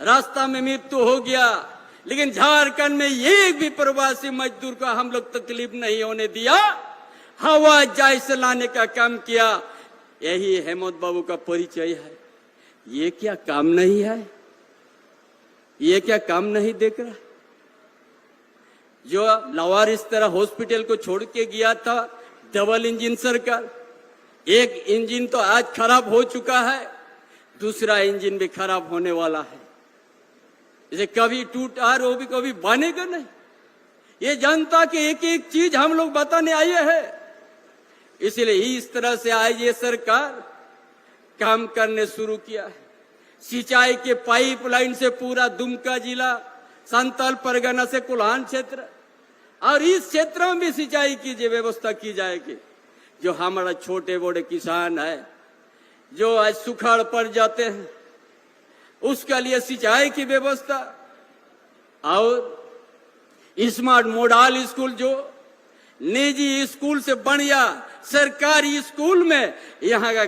रास्ता में मृत्यु हो गया, लेकिन झारखंड में एक भी प्रवासी मजदूर का हम लोग तकलीफ नहीं होने दिया। हवाई जहाज से लाने का काम किया। यही हेमंत बाबू का परिचय है। ये क्या काम नहीं है? ये क्या काम नहीं देख रहा? जो लावारिस तरह हॉस्पिटल को छोड़ के गया था डबल इंजन सरकार, एक इंजन तो आज खराब हो चुका है, दूसरा इंजन भी खराब होने वाला है। इसे कभी टूटा वो भी कभी बनेगा नहीं। ये जनता की एक एक चीज हम लोग बताने आए हैं। इसलिए इस तरह से आज ये सरकार काम करने शुरू किया है। सिंचाई के पाइपलाइन से पूरा दुमका जिला, संथाल परगना से कोल्हान क्षेत्र और इस क्षेत्र में भी सिंचाई की व्यवस्था की जाएगी। जो हमारा छोटे बड़े किसान है जो आज सुखाड़ पड़ जाते हैं, उसके लिए सिंचाई की व्यवस्था। और स्मार्ट मॉडल स्कूल, जो निजी स्कूल से बढ़िया सरकारी स्कूल में यहाँ का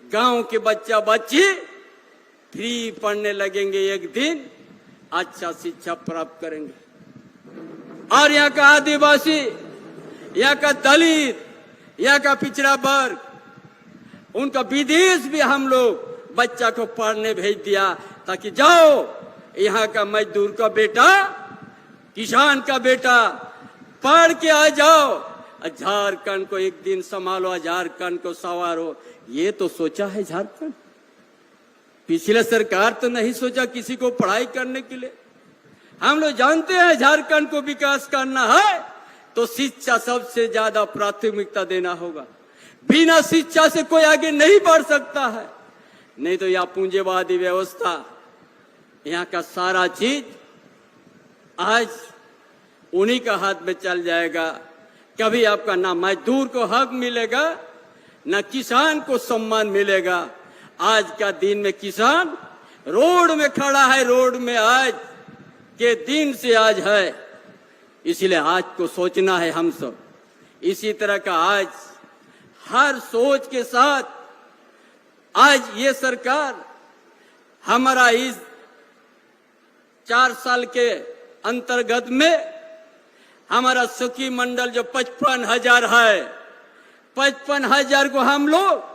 गांव के बच्चा बच्ची फ्री पढ़ने लगेंगे, एक दिन अच्छा शिक्षा प्राप्त करेंगे। और यहाँ का आदिवासी, यहाँ का दलित, यहाँ का पिछड़ा वर्ग, उनका विदेश भी हम लोग बच्चा को पढ़ने भेज दिया, ताकि जाओ यहाँ का मजदूर का बेटा, किसान का बेटा पढ़ के आ जाओ, झारखंड को एक दिन संभालो, झारखंड को संवारो। ये तो सोचा है झारखंड। पिछले सरकार तो नहीं सोचा किसी को पढ़ाई करने के लिए। हम लोग जानते हैं झारखंड को विकास करना है तो शिक्षा सबसे ज्यादा प्राथमिकता देना होगा। बिना शिक्षा से कोई आगे नहीं बढ़ सकता है। नहीं तो यह पूंजीवादी व्यवस्था, यहाँ का सारा चीज आज उन्हीं का हाथ में चल जाएगा। कभी आपका ना मजदूर को हक मिलेगा, ना किसान को सम्मान मिलेगा। आज का दिन में किसान रोड में खड़ा है, रोड में आज के दिन से आज है। इसलिए आज को सोचना है हम सब। इसी तरह का आज हर सोच के साथ आज ये सरकार हमारा इस 4 साल के अंतर्गत में हमारा सखी मंडल जो 55,000 है, 55,000 को हम लोग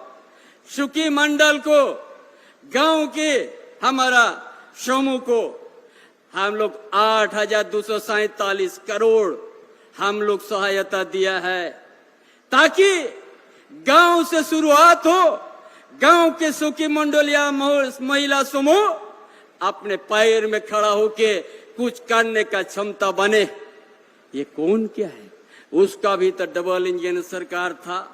सुखी मंडल को, गांव के हमारा समूह को हम लोग 8,247 करोड़ हम लोग सहायता दिया है, ताकि गांव से शुरुआत हो। गांव के सुखी मंडल या महिला समूह अपने पैर में खड़ा होके कुछ करने का क्षमता बने। ये कौन क्या है? उसका भी तो डबल इंजन सरकार था।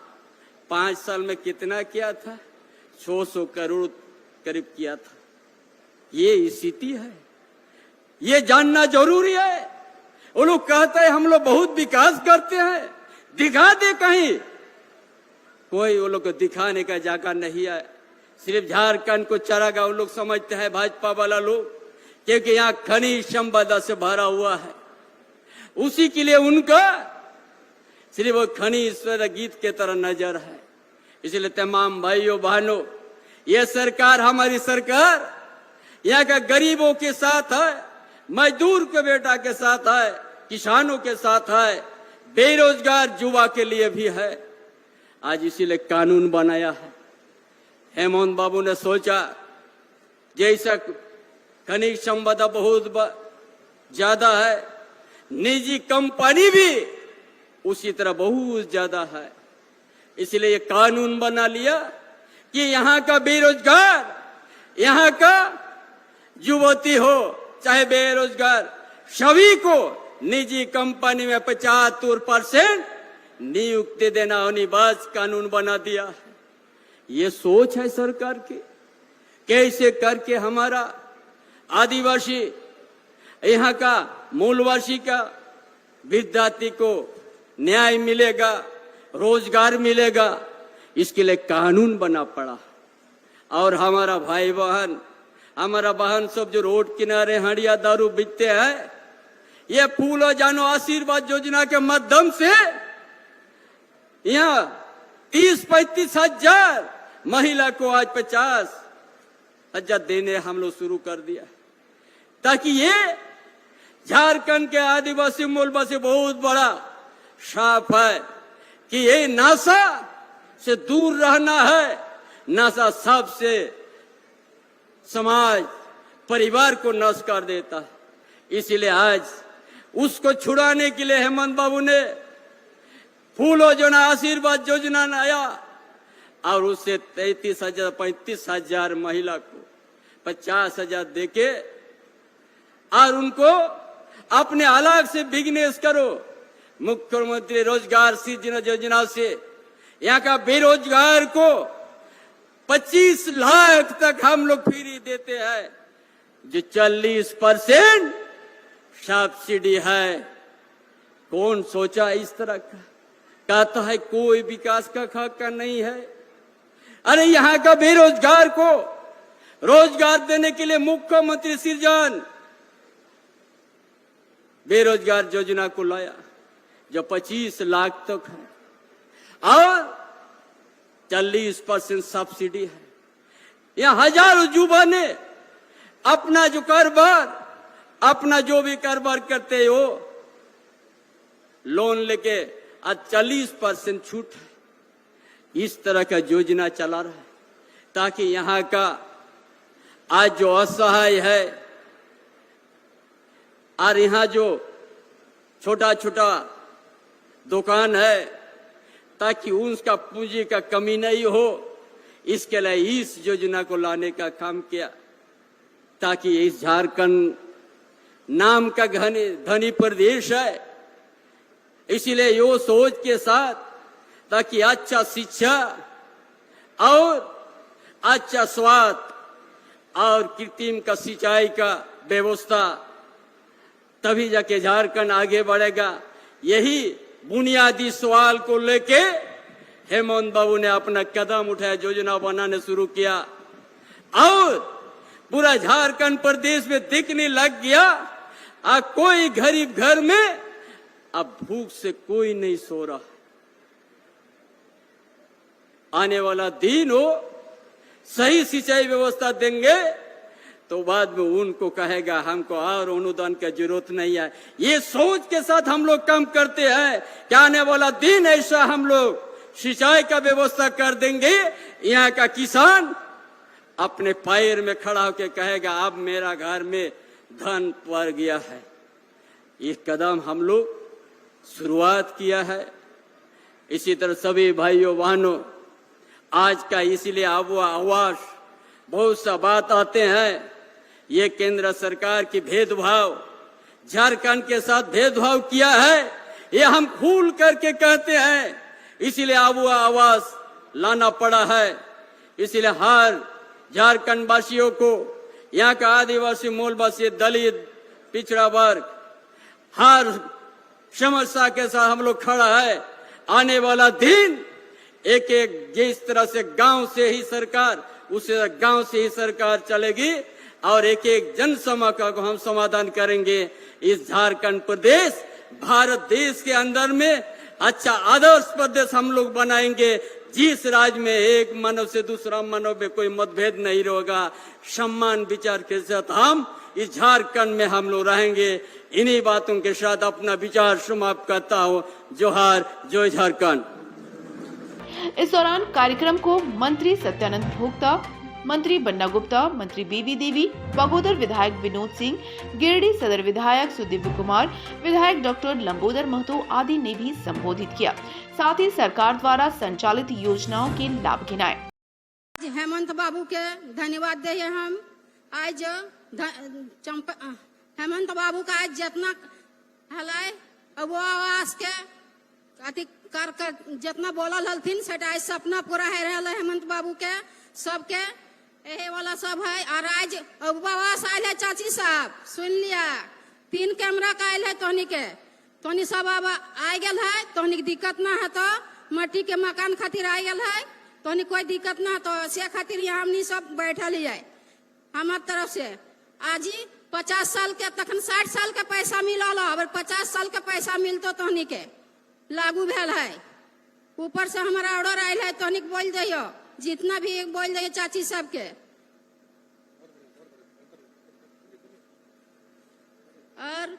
5 साल में कितना किया था? 600 करोड़ करीब किया था। ये स्थिति है, ये जानना जरूरी है। वो लोग कहते हैं हम लोग बहुत विकास करते हैं, दिखा दे कहीं। कोई वो लोग को दिखाने का जगह नहीं है। सिर्फ झारखंड को चरागा वो लोग समझते हैं भाजपा वाला लोग, क्योंकि यहाँ खनिज संपदा से भरा हुआ है। उसी के लिए उनका सिर्फ वो खनिज गीत के तरह नजर है। इसलिए तमाम भाइयों बहनों, ये सरकार हमारी सरकार यहाँ का गरीबों के साथ है, मजदूर के बेटा के साथ है, किसानों के साथ है, बेरोजगार युवा के लिए भी है। आज इसीलिए कानून बनाया है। हेमंत बाबू ने सोचा जैसा खनिज संपदा बहुत ज्यादा है, निजी कंपनी भी उसी तरह बहुत ज्यादा है, इसलिए ये कानून बना लिया कि यहाँ का बेरोजगार, यहाँ का युवती हो चाहे बेरोजगार, सभी को निजी कंपनी में 75% नियुक्ति देना अनिवार्य कानून बना दिया है। ये सोच है सरकार की, कैसे करके हमारा आदिवासी, यहाँ का मूलवासी का विद्यार्थी को न्याय मिलेगा, रोजगार मिलेगा, इसके लिए कानून बना पड़ा। और हमारा भाई बहन, हमारा बहन सब जो रोड किनारे हंडिया दारू बेचते हैं, ये फूलो जानो आशीर्वाद योजना के माध्यम से यहाँ 30-35 हजार महिला को आज 50 हजार देने हम लोग शुरू कर दिया, ताकि ये झारखंड के आदिवासी मूलवासी बहुत बड़ा साफ है कि ये नशा से दूर रहना है। नशा सबसे समाज परिवार को नष्ट कर देता है। इसीलिए आज उसको छुड़ाने के लिए हेमंत बाबू ने फूलो योजना आशीर्वाद योजना लाया और उससे 35 हजार महिला को 50 हजार देके और उनको अपने अलग से बिजनेस करो। मुख्यमंत्री रोजगार सृजन योजना से यहाँ का बेरोजगार को 25 लाख तक हम लोग फ्री देते हैं, जो 40% सब्सिडी है। कौन सोचा इस तरह का? कहता है कोई विकास का खाका नहीं है। अरे यहाँ का बेरोजगार को रोजगार देने के लिए मुख्यमंत्री सृजन बेरोजगार योजना को लाया, जो 25 लाख तक है और 40% सब्सिडी है। यहाँ हजारों युवा ने अपना जो कारोबार, अपना जो भी कारोबार करते हो लोन लेके आज 40% छूट है। इस तरह का योजना चला रहा है ताकि यहाँ का आज जो असहाय है और यहाँ जो छोटा छोटा दुकान है, ताकि उनका पूंजी का कमी नहीं हो, इसके लिए इस योजना को लाने का काम किया, ताकि इस झारखंड नाम का धनी प्रदेश है। इसीलिए यो सोच के साथ, ताकि अच्छा शिक्षा और अच्छा स्वास्थ्य और कृत्रिम का सिंचाई का व्यवस्था, तभी जाके झारखंड आगे बढ़ेगा। यही बुनियादी सवाल को लेके हेमंत बाबू ने अपना कदम उठाया, योजना बनाने शुरू किया और पूरा झारखंड प्रदेश में दिखने लग गया। कोई गरीब घर में अब भूख से कोई नहीं सो रहा। आने वाला दिन हो सही सिंचाई व्यवस्था देंगे तो बाद में उनको कहेगा हमको और अनुदान की जरूरत नहीं है। ये सोच के साथ हम लोग काम करते हैं कि आने वाला दिन ऐसा हम लोग सिंचाई का व्यवस्था कर देंगे, यहाँ का किसान अपने पैर में खड़ा होकर कहेगा अब मेरा घर में धन पड़ गया है। ये कदम हम लोग शुरुआत किया है। इसी तरह सभी भाइयों बहनों, आज का इसीलिए आवास बहुत सा बात आते हैं, ये केंद्र सरकार की भेदभाव, झारखंड के साथ भेदभाव किया है, ये हम खुल करके कहते हैं। इसीलिए आवास लाना पड़ा है। इसीलिए हर झारखंड वासियों को, यहाँ का आदिवासी मूलवासी, दलित, पिछड़ा वर्ग, हर समस्या के साथ हम लोग खड़ा है। आने वाला दिन एक एक जिस तरह से गांव से ही सरकार, उसे गांव से ही सरकार चलेगी और एक एक जन समस्या को हम समाधान करेंगे। इस झारखंड प्रदेश भारत देश के अंदर में अच्छा आदर्श प्रदेश हम लोग बनाएंगे, जिस राज्य में एक मानव से दूसरा मानव में कोई मतभेद नहीं होगा, सम्मान विचार के साथ हम इस झारखंड में हम लोग रहेंगे। इन्हीं बातों के साथ अपना विचार समाप्त करता हूँ। जोहार, जय झारखंड। इस दौरान कार्यक्रम को मंत्री सत्यानंद भोक्ता, मंत्री बन्ना गुप्ता, मंत्री बीबी देवी, बगोदर विधायक विनोद सिंह, गिरिडीह सदर विधायक सुदिव्य कुमार, विधायक डॉक्टर लंबोदर महतो आदि ने भी संबोधित किया। साथ ही सरकार द्वारा संचालित योजनाओं के लाभ गिनाए। हेमंत बाबू के धन्यवाद दे हम आज हेमंत बाबू का आज जितना हलाय वो आवास के अति कर जितना बोलल हलथिन सेटा आज सपना पूरा है रहल हेमंत बाबू के सबके यही वाला सब है। और आज आवास आयल है चाची साहब, सुन लिया 3 कैमरा का आयल है तोहनी के, तोहनी सब अब आ गल है, तोहनी की दिक्कत ना है तो मट्टी के मकान खातिर आ गल है, तोहनी कोई दिक्कत ना तो से खातिर यहाँ हमनी सब बैठल है हमार तरफ से। आज ही 50 साल के तखन 60 साल के पैसा मिलल, अब 50 साल के पैसा मिलतो तोहनी के लागू भेल है। ऊपर से हमारा ऑर्डर आयल है, तोहनी बोल दियो जितना भी बोल दियो चाची सब के। और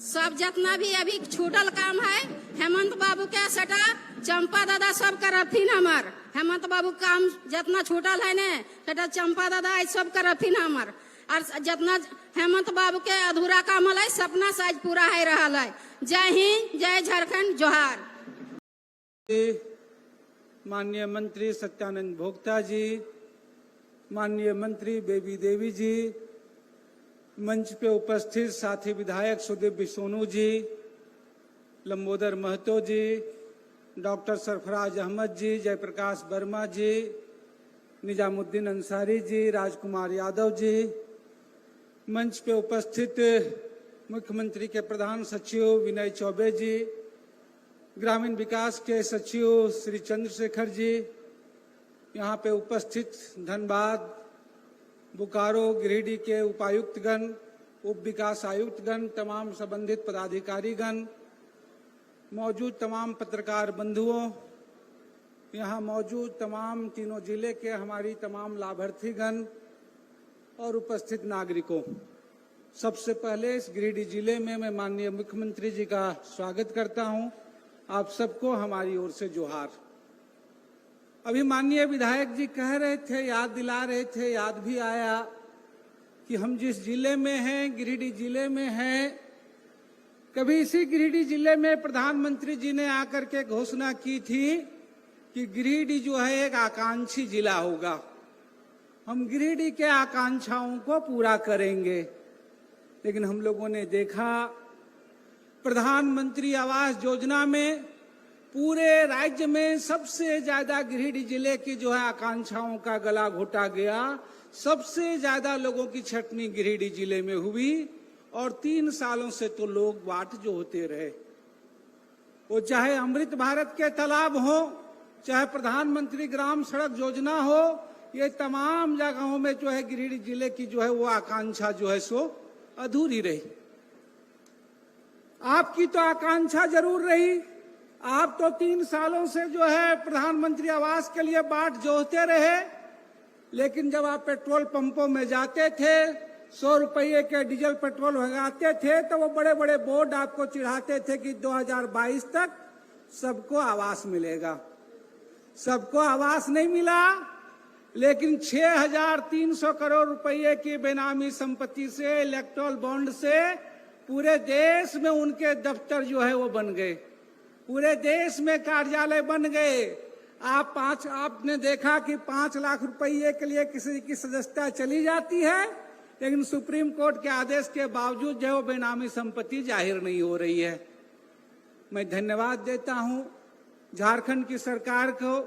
सब जितना भी अभी छूटल काम है हेमंत बाबू के सेटा चंपा दादा सब करथिन हमार। हेमंत बाबू काम जितना छूटल है ने सेटा चंपा दादा आज सब करथिन हमार। और जितना हेमंत बाबू के अधूरा काम है सपना से आज पूरा है रहा है। जय हिंद, जय झारखंड, जोहार। माननीय मंत्री सत्यानंद भोक्ता जी, माननीय मंत्री बेबी देवी जी, मंच पे उपस्थित साथी विधायक सुदिव्य सोनू जी, लंबोदर महतो जी, डॉक्टर सरफराज अहमद जी, जयप्रकाश वर्मा जी, निजामुद्दीन अंसारी जी, राजकुमार यादव जी, मंच पे उपस्थित मुख्यमंत्री के प्रधान सचिव विनय चौबे जी, ग्रामीण विकास के सचिव श्री चंद्रशेखर जी, यहाँ पे उपस्थित धनबाद, बोकारो, गिरिडीह के उपायुक्तगण, उप विकास आयुक्तगण, तमाम संबंधित पदाधिकारीगण, मौजूद तमाम पत्रकार बंधुओं, यहाँ मौजूद तमाम तीनों जिले के हमारी तमाम लाभार्थीगण और उपस्थित नागरिकों, सबसे पहले इस गिरिडीह जिले में मैं माननीय मुख्यमंत्री जी का स्वागत करता हूँ। आप सबको हमारी ओर से जोहार। अभी माननीय विधायक जी कह रहे थे, याद दिला रहे थे, याद भी आया कि हम जिस जिले में हैं, गिरिडीह जिले में हैं, कभी इसी गिरिडीह जिले में प्रधानमंत्री जी ने आकर के घोषणा की थी कि गिरिडीह जो है एक आकांक्षी जिला होगा, हम गिरिडीह के आकांक्षाओं को पूरा करेंगे। लेकिन हम लोगों ने देखा प्रधानमंत्री आवास योजना में पूरे राज्य में सबसे ज्यादा गिरिडीह जिले की जो है आकांक्षाओं का गला घोटा गया। सबसे ज्यादा लोगों की छटनी गिरिडीह जिले में हुई और 3 सालों से तो लोग वाट जो होते रहे। वो चाहे अमृत भारत के तालाब हो, चाहे प्रधानमंत्री ग्राम सड़क योजना हो, ये तमाम जगहों में जो है गिरिडीह जिले की जो है वो आकांक्षा जो है सो अधूरी रही। आपकी तो आकांक्षा जरूर रही, आप तो 3 सालों से जो है प्रधानमंत्री आवास के लिए बाट जोहते रहे। लेकिन जब आप पेट्रोल पंपों में जाते थे, 100 रुपये के डीजल पेट्रोल भगाते थे, तो वो बड़े बड़े बोर्ड आपको चिढ़ाते थे कि 2022 तक सबको आवास मिलेगा। सबको आवास नहीं मिला, लेकिन 6,300 करोड़ रुपए की बेनामी संपत्ति से, इलेक्टोरल बॉन्ड से पूरे देश में उनके दफ्तर जो है वो बन गए, पूरे देश में कार्यालय बन गए। आपने देखा कि 5 लाख रुपए के लिए किसी की सदस्यता चली जाती है, लेकिन सुप्रीम कोर्ट के आदेश के बावजूद जो है वो बेनामी संपत्ति जाहिर नहीं हो रही है। मैं धन्यवाद देता हूं झारखंड की सरकार को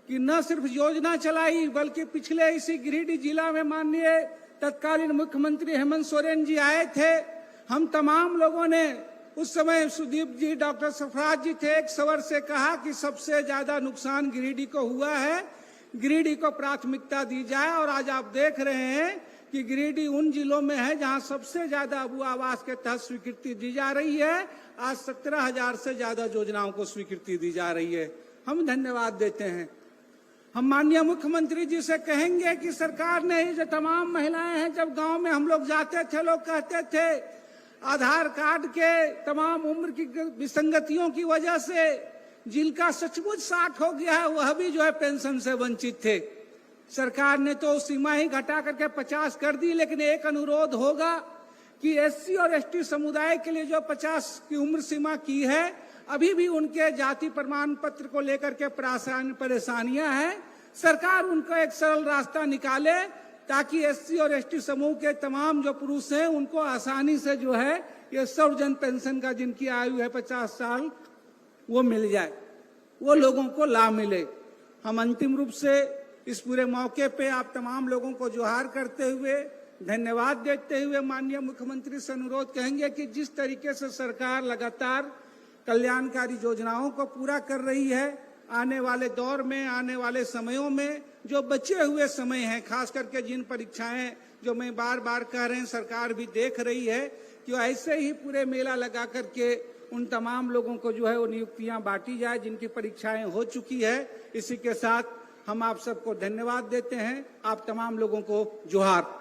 कि न सिर्फ योजना चलाई, बल्कि पिछले इसी गिरिडीह जिला में माननीय तत्कालीन मुख्यमंत्री हेमंत सोरेन जी आए थे। हम तमाम लोगों ने उस समय सुदीप जी, डॉक्टर सरफराज जी थे, एक स्वर से कहा कि सबसे ज्यादा नुकसान गिरिडीह को हुआ है, गिरिडीह को प्राथमिकता दी जाए। और आज आप देख रहे हैं कि गिरिडीह उन जिलों में है जहां सबसे ज्यादा अबू आवास के तहत स्वीकृति दी जा रही है। आज 17,000 से ज्यादा योजनाओं को स्वीकृति दी जा रही है। हम धन्यवाद देते हैं। हम माननीय मुख्यमंत्री जी से कहेंगे कि सरकार ने जो तमाम महिलाएं हैं, जब गांव में हम लोग जाते थे, लोग कहते थे आधार कार्ड के तमाम उम्र की विसंगतियों की वजह से जिनका सचमुच 60 हो गया है वह भी जो है पेंशन से वंचित थे। सरकार ने तो सीमा ही घटा करके 50 कर दी, लेकिन एक अनुरोध होगा कि एससी और एसटी समुदाय के लिए जो 50 की उम्र सीमा की है, अभी भी उनके जाति प्रमाण पत्र को लेकर के परेशानियां हैं। सरकार उनको एक सरल रास्ता निकाले ताकि एससी और एसटी समूह के तमाम जो पुरुष हैं उनको आसानी से जो है ये सर्वजन पेंशन का जिनकी आयु है 50 साल वो मिल जाए, वो लोगों को लाभ मिले। हम अंतिम रूप से इस पूरे मौके पे आप तमाम लोगों को जोहार करते हुए, धन्यवाद देते हुए माननीय मुख्यमंत्री से अनुरोध कहेंगे कि जिस तरीके से सरकार लगातार कल्याणकारी योजनाओं को पूरा कर रही है, आने वाले दौर में, आने वाले समयों में जो बचे हुए समय हैं, खास करके जिन परीक्षाएं जो मैं बार बार कह रहे हैं सरकार भी देख रही है कि ऐसे ही पूरे मेला लगा करके उन तमाम लोगों को जो है वो नियुक्तियां बांटी जाए जिनकी परीक्षाएं हो चुकी है। इसी के साथ हम आप सबको धन्यवाद देते हैं। आप तमाम लोगों को जोहार।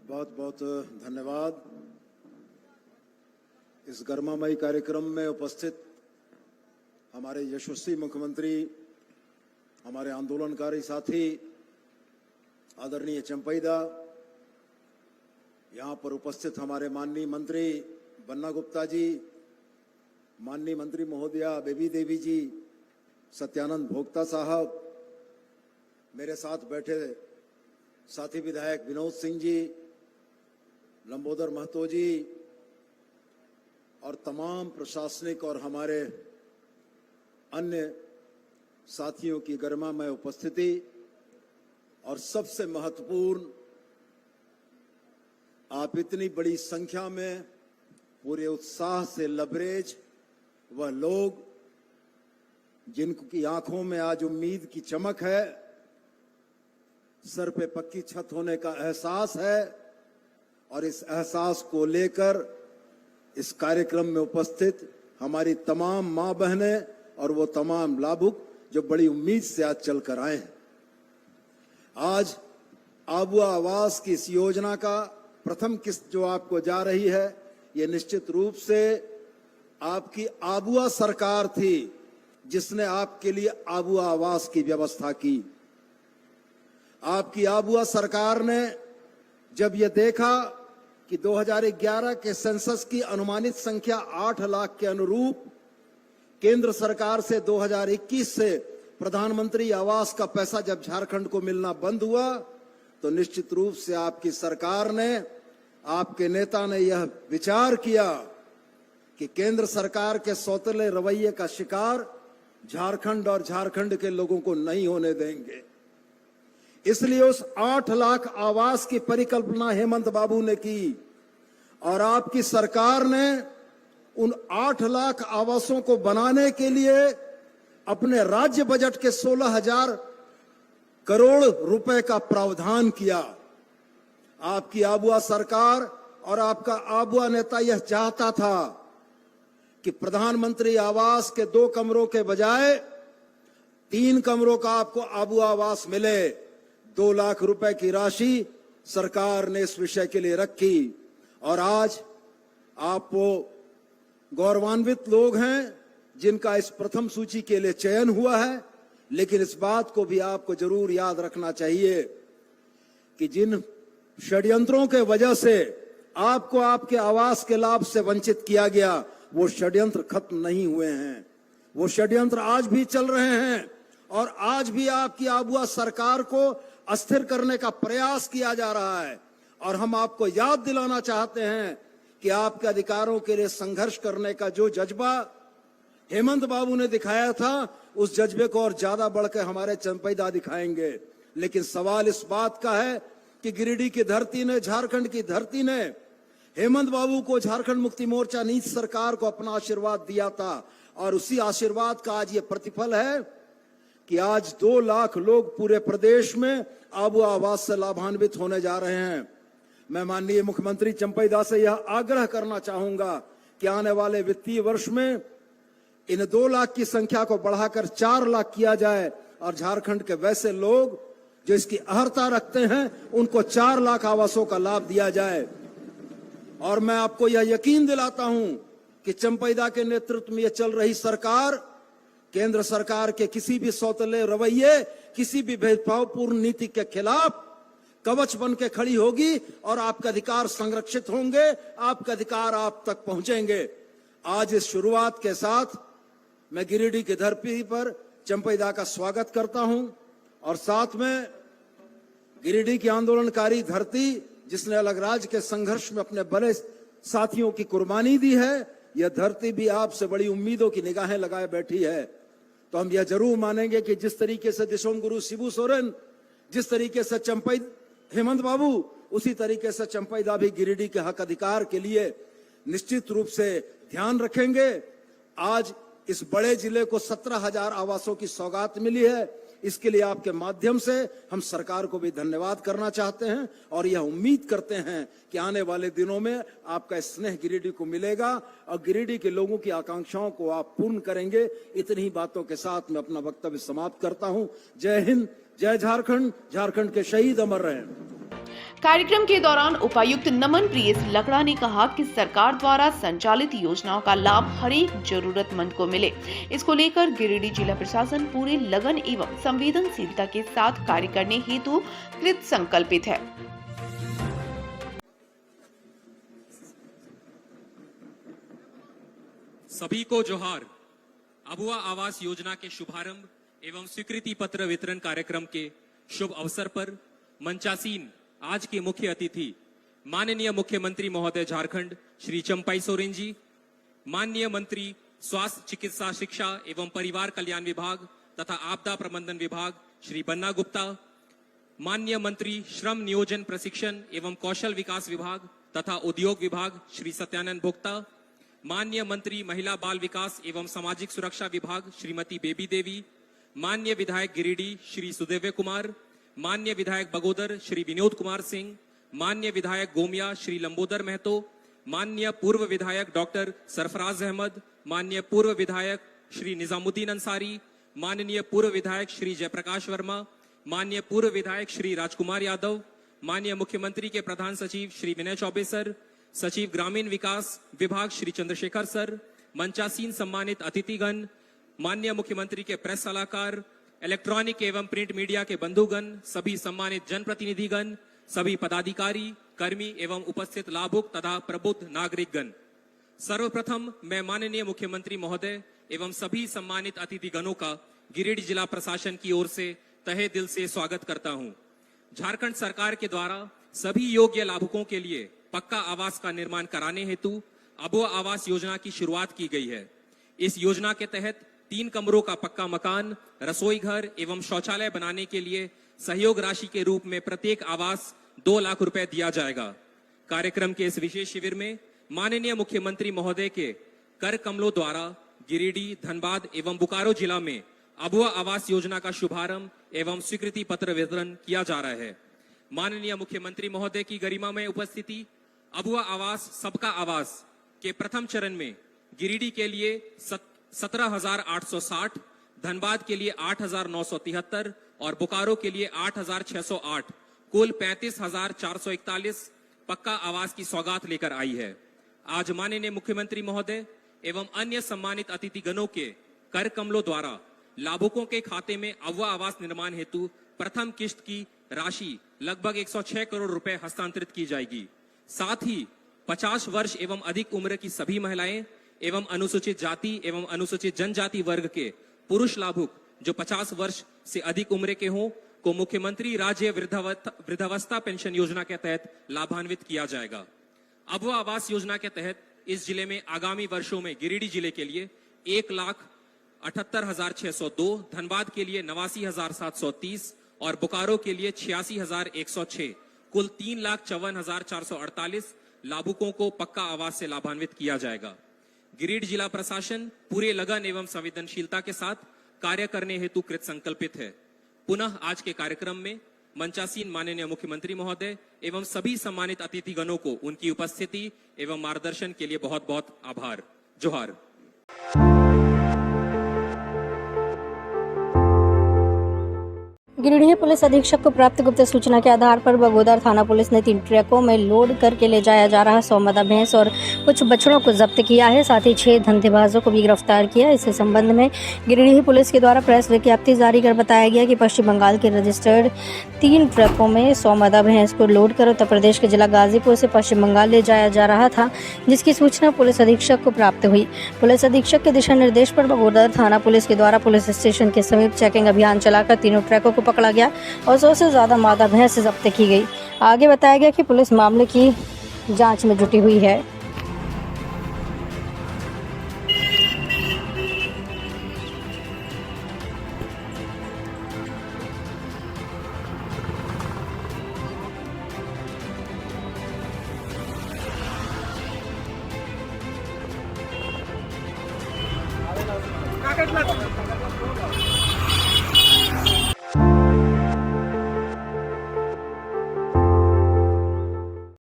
बहुत बहुत धन्यवाद। इस गरिमामयी कार्यक्रम में उपस्थित हमारे यशस्वी मुख्यमंत्री, हमारे आंदोलनकारी साथी आदरणीय चंपईदा, यहाँ पर उपस्थित हमारे माननीय मंत्री बन्ना गुप्ता जी, माननीय मंत्री महोदया बेबी देवी जी, सत्यानंद भोक्ता साहब, मेरे साथ बैठे साथी विधायक विनोद सिंह जी, लंबोदर महतो जी और तमाम प्रशासनिक और हमारे अन्य साथियों की गरिमामय उपस्थिति, और सबसे महत्वपूर्ण आप इतनी बड़ी संख्या में पूरे उत्साह से लबरेज वह लोग जिनकी आंखों में आज उम्मीद की चमक है, सर पे पक्की छत होने का एहसास है, और इस एहसास को लेकर इस कार्यक्रम में उपस्थित हमारी तमाम मां बहनें और वो तमाम लाभुक जो बड़ी उम्मीद से आज चलकर आए हैं। आज आबुआ आवास की इस योजना का प्रथम किस्त जो आपको जा रही है, ये निश्चित रूप से आपकी आबुआ सरकार थी जिसने आपके लिए आबुआ आवास की व्यवस्था की। आपकी आबुआ सरकार ने जब ये देखा कि 2011 के सेंसस की अनुमानित संख्या 8 लाख के अनुरूप केंद्र सरकार से 2021 से प्रधानमंत्री आवास का पैसा जब झारखंड को मिलना बंद हुआ, तो निश्चित रूप से आपकी सरकार ने, आपके नेता ने यह विचार किया कि केंद्र सरकार के सौतेले रवैये का शिकार झारखंड और झारखंड के लोगों को नहीं होने देंगे। इसलिए उस 8 लाख आवास की परिकल्पना हेमंत बाबू ने की, और आपकी सरकार ने उन 8 लाख आवासों को बनाने के लिए अपने राज्य बजट के 16,000 करोड़ रुपए का प्रावधान किया। आपकी आबुआ सरकार और आपका आबुआ नेता यह चाहता था कि प्रधानमंत्री आवास के 2 कमरों के बजाय 3 कमरों का आपको आबुआ आवास मिले। 2 लाख रुपए की राशि सरकार ने इस विषय के लिए रखी, और आज आप वो गौरवान्वित लोग हैं जिनका इस प्रथम सूची के लिए चयन हुआ है। लेकिन इस बात को भी आपको जरूर याद रखना चाहिए कि जिन षड्यंत्रों के वजह से आपको आपके आवास के लाभ से वंचित किया गया, वो षड्यंत्र खत्म नहीं हुए हैं। वो षड्यंत्र आज भी चल रहे हैं, और आज भी आपकी आबुआ सरकार को अस्थिर करने का प्रयास किया जा रहा है। और हम आपको याद दिलाना चाहते हैं कि आपके अधिकारों के लिए संघर्ष करने का जो जज्बा हेमंत बाबू ने दिखाया था, उस जज्बे को और ज्यादा बढ़कर हमारे चंपईदा दिखाएंगे। लेकिन सवाल इस बात का है कि गिरिडीह की धरती ने, झारखंड की धरती ने हेमंत बाबू को, झारखंड मुक्ति मोर्चा नीति सरकार को अपना आशीर्वाद दिया था, और उसी आशीर्वाद का आज ये प्रतिफल है कि आज 2 लाख लोग पूरे प्रदेश में आबुआ आवास से लाभान्वित होने जा रहे हैं। मैं माननीय मुख्यमंत्री चंपईदा से यह आग्रह करना चाहूंगा कि आने वाले वित्तीय वर्ष में इन 2 लाख की संख्या को बढ़ाकर 4 लाख किया जाए और झारखंड के वैसे लोग जो इसकी अहर्ता रखते हैं उनको 4 लाख आवासों का लाभ दिया जाए। और मैं आपको यह यकीन दिलाता हूं कि चंपैदा के नेतृत्व में यह चल रही सरकार केंद्र सरकार के किसी भी सौतेले रवैये, किसी भी भेदभावपूर्ण नीति के खिलाफ कवच बन के खड़ी होगी और आपके अधिकार संरक्षित होंगे, आपके अधिकार आप तक पहुंचेंगे। आज इस शुरुआत के साथ मैं गिरिडीह की धरती पर चंपैदा का स्वागत करता हूं और साथ में गिरिडीह की आंदोलनकारी धरती जिसने अलग राज्य के संघर्ष में अपने बड़े साथियों की कुर्बानी दी है, यह धरती भी आपसे बड़ी उम्मीदों की निगाहें लगाए बैठी है। तो हम यह जरूर मानेंगे कि जिस तरीके से दिसोम गुरु शिबू सोरेन, जिस तरीके से हेमंत बाबू, उसी तरीके से चंपैदा भी गिरिडीह के हक अधिकार के लिए निश्चित रूप से ध्यान रखेंगे। आज इस बड़े जिले को 17,000 आवासों की सौगात मिली है। इसके लिए आपके माध्यम से हम सरकार को भी धन्यवाद करना चाहते हैं और यह उम्मीद करते हैं कि आने वाले दिनों में आपका स्नेह गिरिडीह को मिलेगा और गिरिडीह के लोगों की आकांक्षाओं को आप पूर्ण करेंगे। इतनी ही बातों के साथ मैं अपना वक्तव्य समाप्त करता हूं। जय हिंद, जय झारखंड, झारखंड के शहीद अमर रहें। कार्यक्रम के दौरान उपायुक्त नमन प्रियस लकड़ा ने कहा कि सरकार द्वारा संचालित योजनाओं का लाभ हर एक जरूरतमंद को मिले। इसको लेकर गिरिडीह जिला प्रशासन पूरे लगन एवं संवेदनशीलता के साथ कार्य करने हेतु कृत संकल्पित है। सभी को जोहार। अबुआ आवास योजना के शुभारंभ एवं स्वीकृति पत्र वितरण कार्यक्रम के शुभ अवसर पर मंचासीन आज के मुख्य अतिथि माननीय मुख्यमंत्री महोदय झारखंड श्री चंपाई सोरेन जी, माननीय मंत्री स्वास्थ्य चिकित्सा शिक्षा एवं परिवार कल्याण विभाग तथा आपदा प्रबंधन विभाग श्री बन्ना गुप्ता, माननीय मंत्री श्रम नियोजन प्रशिक्षण एवं कौशल विकास विभाग तथा उद्योग विभाग श्री सत्यानंद भोक्ता, माननीय मंत्री महिला बाल विकास एवं सामाजिक सुरक्षा विभाग श्रीमती बेबी देवी, माननीय विधायक गिरिडीह श्री सुदेव्य कुमार, माननीय विधायक बगोदर श्री विनोद कुमार सिंह, माननीय विधायक गोमिया श्री लंबोदर महतो, माननीय पूर्व विधायक डॉक्टर सरफराज अहमद, माननीय पूर्व विधायक श्री निजामुद्दीन अंसारी, माननीय पूर्व विधायक श्री जयप्रकाश वर्मा, माननीय पूर्व विधायक श्री राजकुमार यादव, माननीय मुख्यमंत्री के प्रधान सचिव श्री विनय चौबे सर, सचिव ग्रामीण विकास विभाग श्री चंद्रशेखर सर, मंचासीन सम्मानित अतिथिगण, माननीय मुख्यमंत्री के प्रेस सलाहकार, इलेक्ट्रॉनिक एवं प्रिंट मीडिया के बंधुगण, सभी सम्मानित जनप्रतिनिधिगण, सभी पदाधिकारी, कर्मी एवं उपस्थित लाभुक तथा प्रबुद्ध नागरिकगण, सर्वप्रथम मैं माननीय मुख्यमंत्री महोदय एवं सभी सम्मानित अतिथिगणों का गिरिडीह जिला प्रशासन की ओर से तहे दिल से स्वागत करता हूं। झारखंड सरकार के द्वारा सभी योग्य लाभुकों के लिए पक्का आवास का निर्माण कराने हेतु अबुआ आवास योजना की शुरुआत की गई है। इस योजना के तहत 3 कमरों का पक्का मकान, रसोई घर एवं शौचालय बनाने के लिए सहयोग राशि के रूप में प्रत्येक आवास 2 लाख रुपए दिया जाएगा। कार्यक्रम के इस विशेष शिविर में माननीय मुख्यमंत्री महोदय के कर कमलों द्वारा गिरिडीह, धनबाद एवं बोकारो जिला में अबुआ आवास योजना का शुभारंभ एवं स्वीकृति पत्र वितरण किया जा रहा है। माननीय मुख्यमंत्री महोदय की गरिमामय उपस्थिति अबुआ आवास सबका आवास के प्रथम चरण में गिरिडीह के लिए 17,860, धनबाद के लिए 8,973 और बोकारो के लिए 8,608, कुल 35,441 पक्का आवास की सौगात लेकर आई है। आज माननीय मुख्यमंत्री महोदय एवं अन्य सम्मानित अतिथिगणों के कर कमलों द्वारा लाभुकों के खाते में अबुआ आवास निर्माण हेतु प्रथम किश्त की राशि लगभग 106 करोड़ रुपए हस्तांतरित की जाएगी। साथ ही 50 वर्ष एवं अधिक उम्र की सभी महिलाएं एवं अनुसूचित जाति एवं अनुसूचित जनजाति वर्ग के पुरुष लाभुक जो 50 वर्ष से अधिक उम्र के हों को मुख्यमंत्री राज्य वृद्धावस्था पेंशन योजना के तहत लाभान्वित किया जाएगा। अबुआ आवास योजना के तहत इस जिले में आगामी वर्षों में गिरिडीह जिले के लिए 1,78,602, धनबाद के लिए 89,730 और बोकारो के लिए 86,106, कुल 3,54,448 लाभुकों को पक्का आवास से लाभान्वित किया जाएगा। गिरिडीह जिला प्रशासन पूरे लगन एवं संवेदनशीलता के साथ कार्य करने हेतु कृत संकल्पित है। पुनः आज के कार्यक्रम में मंचासीन माननीय मुख्यमंत्री महोदय एवं सभी सम्मानित अतिथिगणों को उनकी उपस्थिति एवं मार्गदर्शन के लिए बहुत बहुत आभार। जोहार। गिरिडीह पुलिस अधीक्षक को प्राप्त गुप्त सूचना के आधार पर बगोदर थाना पुलिस ने 3 ट्रकों में लोड करके ले जाया जा रहा 100 मादा भैंस और कुछ बछड़ों को जब्त किया है। साथ ही 6 धंधेबाजों को भी गिरफ्तार किया। इस संबंध में गिरिडीह पुलिस के द्वारा प्रेस विज्ञप्ति जारी कर बताया गया कि पश्चिम बंगाल के रजिस्टर्ड 3 ट्रकों में 100 मादा भैंस को लोड कर उत्तर प्रदेश के जिला गाजीपुर से पश्चिम बंगाल ले जाया जा रहा था, जिसकी सूचना पुलिस अधीक्षक को प्राप्त हुई। पुलिस अधीक्षक के दिशा निर्देश पर बगोदर थाना पुलिस के द्वारा पुलिस स्टेशन के समीप चेकिंग अभियान चलाकर तीनों ट्रकों को पकड़ा गया और 100 से ज्यादा मादा भैंस जब्त की गई। आगे बताया गया कि पुलिस मामले की जांच में जुटी हुई है।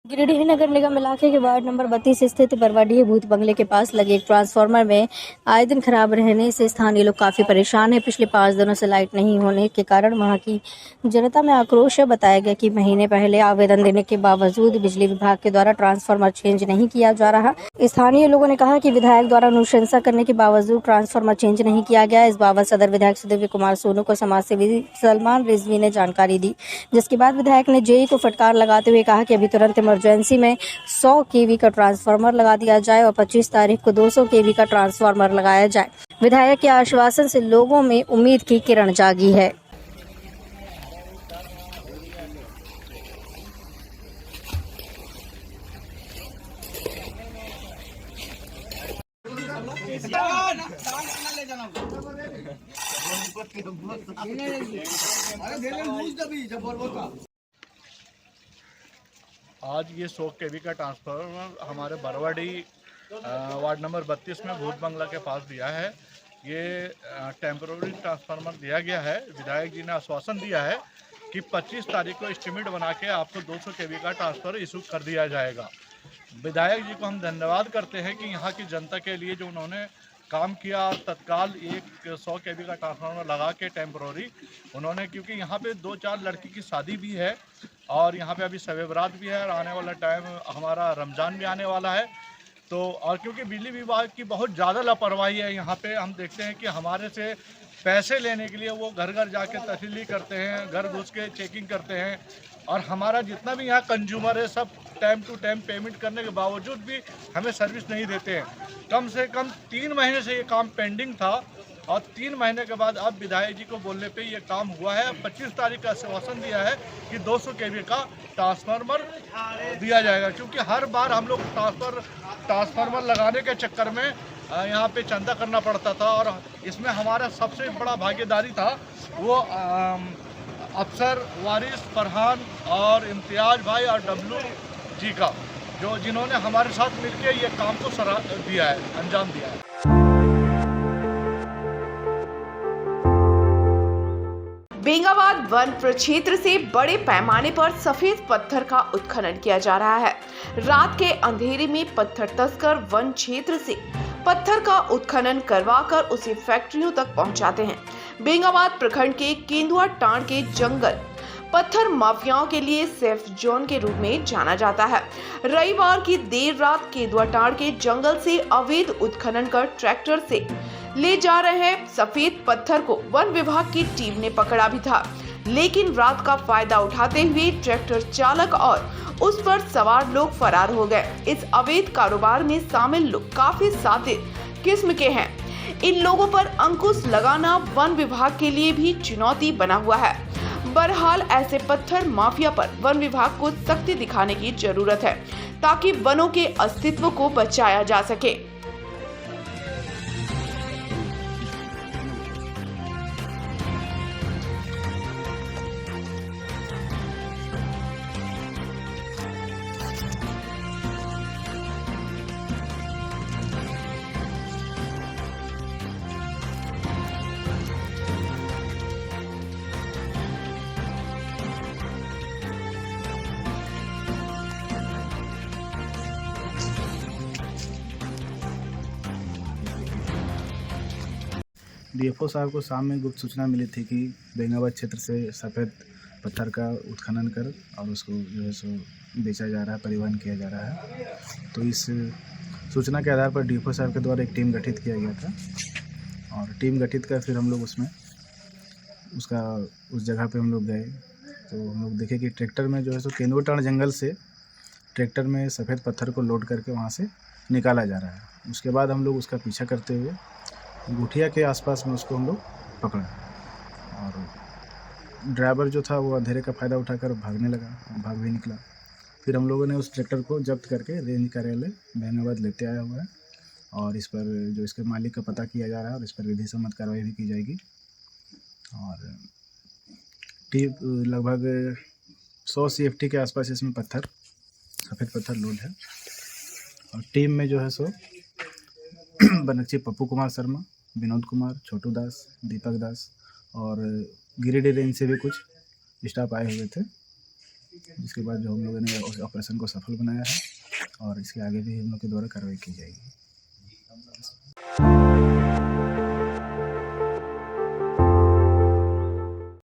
गिरिडीह नगर निगम इलाके के वार्ड नंबर 32 स्थित बरवाडीह भूत बंगले के पास लगे एक ट्रांसफार्मर में आए दिन खराब रहने से स्थानीय लोग काफी परेशान हैं। पिछले 5 दिनों से लाइट नहीं होने के कारण वहां की जनता में आक्रोश है। बताया गया कि महीने पहले आवेदन देने के बावजूद बिजली विभाग के द्वारा ट्रांसफार्मर चेंज नहीं किया जा रहा। स्थानीय लोगों ने कहा कि विधायक द्वारा अनुशंसा करने के बावजूद ट्रांसफार्मर चेंज नहीं किया गया। इस बाबत सदर विधायक सुदेवी कुमार सोनू को समाजसेवी सलमान रिजवी ने जानकारी दी, जिसके बाद विधायक ने जेई को फटकार लगाते हुए कहा कि अभी तुरंत इमरजेंसी में 100 केवी का ट्रांसफार्मर लगा दिया जाए और 25 तारीख को 200 केवी का ट्रांसफार्मर लगाया जाए। विधायक के आश्वासन से लोगों में उम्मीद की किरण जागी है। आज ये 100 केवी का ट्रांसफार्मर हमारे बरवाडी वार्ड नंबर 32 में भूत बंगला के पास दिया है। ये टेम्पररी ट्रांसफार्मर दिया गया है। विधायक जी ने आश्वासन दिया है कि 25 तारीख को एस्टिमेट बना के आपको 200 केवी का ट्रांसफार्मर इशू कर दिया जाएगा। विधायक जी को हम धन्यवाद करते हैं कि यहाँ की जनता के लिए जो उन्होंने काम किया, तत्काल एक 100 केवी का ट्रांसफार्मर लगा के टेम्पररी उन्होंने, क्योंकि यहाँ पे 2-4 लड़की की शादी भी है और यहाँ पे अभी शब बरात भी है और आने वाला टाइम हमारा रमज़ान भी आने वाला है। तो और क्योंकि बिजली विभाग की बहुत ज़्यादा लापरवाही है, यहाँ पे हम देखते हैं कि हमारे से पैसे लेने के लिए वो घर घर जाके तसल्ली करते हैं, घर घुस के चेकिंग करते हैं और हमारा जितना भी यहाँ कंज्यूमर है सब टाइम टू टाइम पेमेंट करने के बावजूद भी हमें सर्विस नहीं देते हैं। कम से कम 3 महीने से ये काम पेंडिंग था और 3 महीने के बाद अब विधायक जी को बोलने पे ये काम हुआ है। 25 तारीख का आश्वासन दिया है कि 200 केवी का ट्रांसफार्मर दिया जाएगा, क्योंकि हर बार हम लोग ट्रांसफार्मर लगाने के चक्कर में यहाँ पे चंदा करना पड़ता था और इसमें हमारा सबसे बड़ा भागीदारी था वो अफसर वारिस फरहान और इम्तियाज भाई और डब्लू जी का, जिन्होंने हमारे साथ मिलकर ये काम को दिया है, अंजाम दिया है। बेंगाबाद वन प्रक्षेत्र से बड़े पैमाने पर सफेद पत्थर का उत्खनन किया जा रहा है। रात के अंधेरे में पत्थर तस्कर वन क्षेत्र से पत्थर का उत्खनन करवाकर उसे फैक्ट्रियों तक पहुंचाते हैं। बेंगाबाद प्रखंड के केंदुआ टांड़ के जंगल पत्थर माफियाओं के लिए सेफ जोन के रूप में जाना जाता है। रविवार की देर रात केंदुआ टांड़ के जंगल से अवैध उत्खनन कर ट्रैक्टर से ले जा रहे सफेद पत्थर को वन विभाग की टीम ने पकड़ा भी था, लेकिन रात का फायदा उठाते हुए ट्रैक्टर चालक और उस पर सवार लोग फरार हो गए। इस अवैध कारोबार में शामिल लोग काफी सातिर किस्म के हैं। इन लोगों पर अंकुश लगाना वन विभाग के लिए भी चुनौती बना हुआ है। बहरहाल ऐसे पत्थर माफिया पर वन विभाग को सख्ती दिखाने की जरूरत है ताकि वनों के अस्तित्व को बचाया जा सके। डीएफओ साहब को शाम में गुप्त सूचना मिली थी कि बेंगाबाद क्षेत्र से सफ़ेद पत्थर का उत्खनन कर और उसको जो है सो बेचा जा रहा है, परिवहन किया जा रहा है। तो इस सूचना के आधार पर डीएफओ साहब के द्वारा एक टीम गठित किया गया था और टीम गठित कर फिर हम लोग उसमें उस जगह पे हम लोग गए। तो हम लोग देखे कि ट्रैक्टर में जो है सो केंदुआटांड़ जंगल से ट्रैक्टर में सफ़ेद पत्थर को लोड करके वहाँ से निकाला जा रहा है। उसके बाद हम लोग उसका पीछा करते हुए गुठिया के आसपास में उसको हम लोग पकड़े और ड्राइवर जो था वो अंधेरे का फ़ायदा उठाकर भागने लगा और भाग भी निकला। फिर हम लोगों ने उस ट्रैक्टर को जब्त करके रेंज कार्यालय बेंगाबाद लेते आया हुआ है और इस पर जो इसके मालिक का पता किया जा रहा है और इस पर विधि सम्मत कार्रवाई भी की जाएगी। और लगभग 100 CFT के आसपास इसमें सफ़ेद पत्थर लोड है। और टीम में जो है सो बनक्षी पप्पू कुमार शर्मा, विनोद कुमार, छोटू दास, दीपक दास और गिरिडीह रेंज से भी कुछ स्टाफ आए हुए थे, जिसके बाद जो हम लोगों ने उस ऑपरेशन को सफल बनाया है और इसके आगे भी हम लोग के द्वारा कार्रवाई की जाएगी।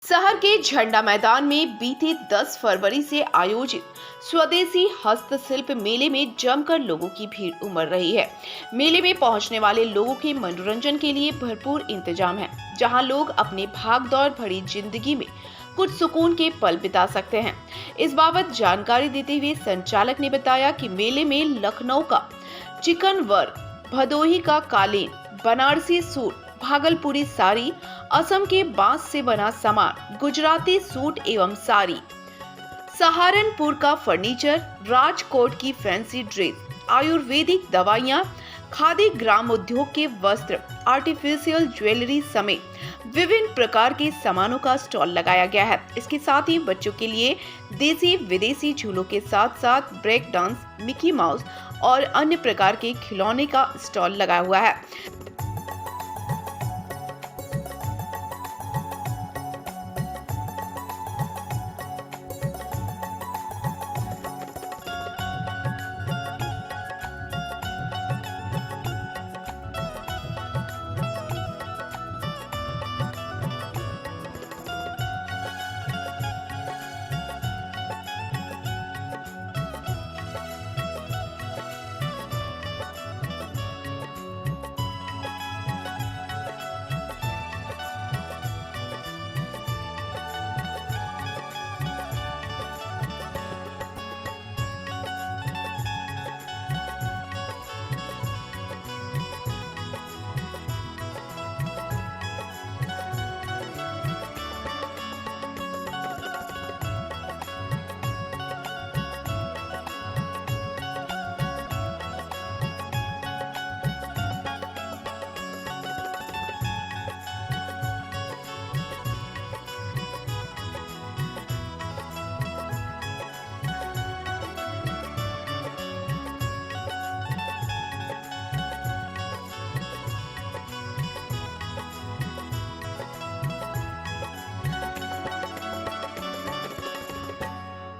शहर के झंडा मैदान में बीते 10 फरवरी से आयोजित स्वदेशी हस्तशिल्प मेले में जमकर लोगों की भीड़ उमड़ रही है। मेले में पहुंचने वाले लोगों के मनोरंजन के लिए भरपूर इंतजाम है, जहां लोग अपने भागदौड़ भरी जिंदगी में कुछ सुकून के पल बिता सकते हैं। इस बाबत जानकारी देते हुए संचालक ने बताया कि मेले में लखनऊ का चिकन वर्क, भदोही का कालीन, बनारसी सूट, भागलपुरी साड़ी, असम के बांस से बना सामान, गुजराती सूट एवं साड़ी, सहारनपुर का फर्नीचर, राजकोट की फैंसी ड्रेस, आयुर्वेदिक दवाइयाँ, खादी ग्राम उद्योग के वस्त्र, आर्टिफिशियल ज्वेलरी समेत विभिन्न प्रकार के सामानों का स्टॉल लगाया गया है। इसके साथ ही बच्चों के लिए देसी विदेशी झूलों के साथ साथ ब्रेक डांस, मिकी माउस और अन्य प्रकार के खिलौने का स्टॉल लगा हुआ है।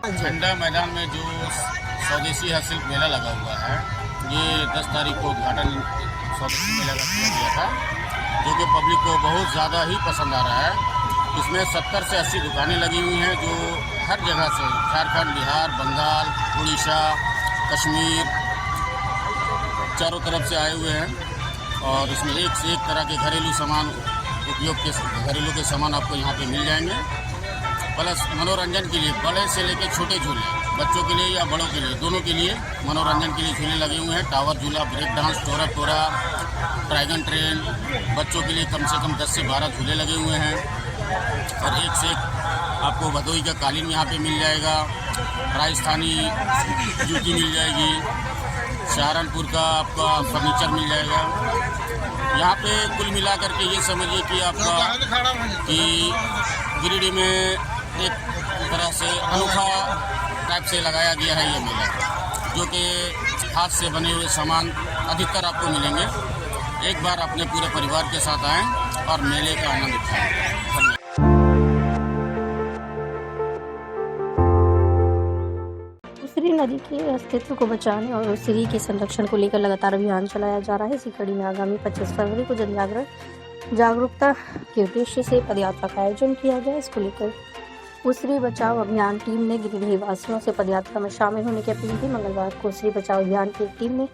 झंडा मैदान में जो स्वदेशी हस्तशिल्प मेला लगा हुआ है, ये 10 तारीख को उद्घाटन स्वदेशी मेला का किया गया था, जो कि पब्लिक को बहुत ज़्यादा ही पसंद आ रहा है। इसमें 70 से 80 दुकानें लगी हुई हैं, जो हर जगह से झारखंड, बिहार, बंगाल, उड़ीसा, कश्मीर, चारों तरफ से आए हुए हैं। और इसमें एक से एक तरह के घरेलू के सामान आपको यहाँ पे मिल जाएंगे। प्लस मनोरंजन के लिए बड़े से लेकर छोटे झूले, बच्चों के लिए या बड़ों के लिए, दोनों के लिए मनोरंजन के लिए झूले लगे हुए हैं। टावर झूला, ब्रेक डांस, टोरा, ड्रैगन ट्रेन, बच्चों के लिए कम से कम 10 से 12 झूले लगे हुए हैं। और एक से एक आपको भदोही का कालीन यहाँ पे मिल जाएगा, राजस्थानी जूती मिल जाएगी, सहारनपुर का आपका फर्नीचर मिल जाएगा। यहाँ पे कुल मिलाकर के ये समझिए कि आपका कि गिरिडीह में एक तरह से अनोखा टाइप से लगाया गया है ये मेला, जो कि हाथ से बने हुए सामान अधिकतर आपको मिलेंगे। एक बार अपने पूरे परिवार के साथ आएं और मेले का आनंद उठाएं। उसिरी नदी के अस्तित्व को बचाने और उसिरी के संरक्षण को लेकर लगातार अभियान चलाया जा रहा है। इसी कड़ी में आगामी 25 फरवरी को जन जागरण जागरूकता के उद्देश्य से पदयात्रा का आयोजन किया गया। इसको लेकर उसरी बचाओ अभियान टीम ने गिरिडीह वासियों से पदयात्रा में शामिल होने की अपील की। मंगलवार को उसरी बचाओ अभियान की टीम ने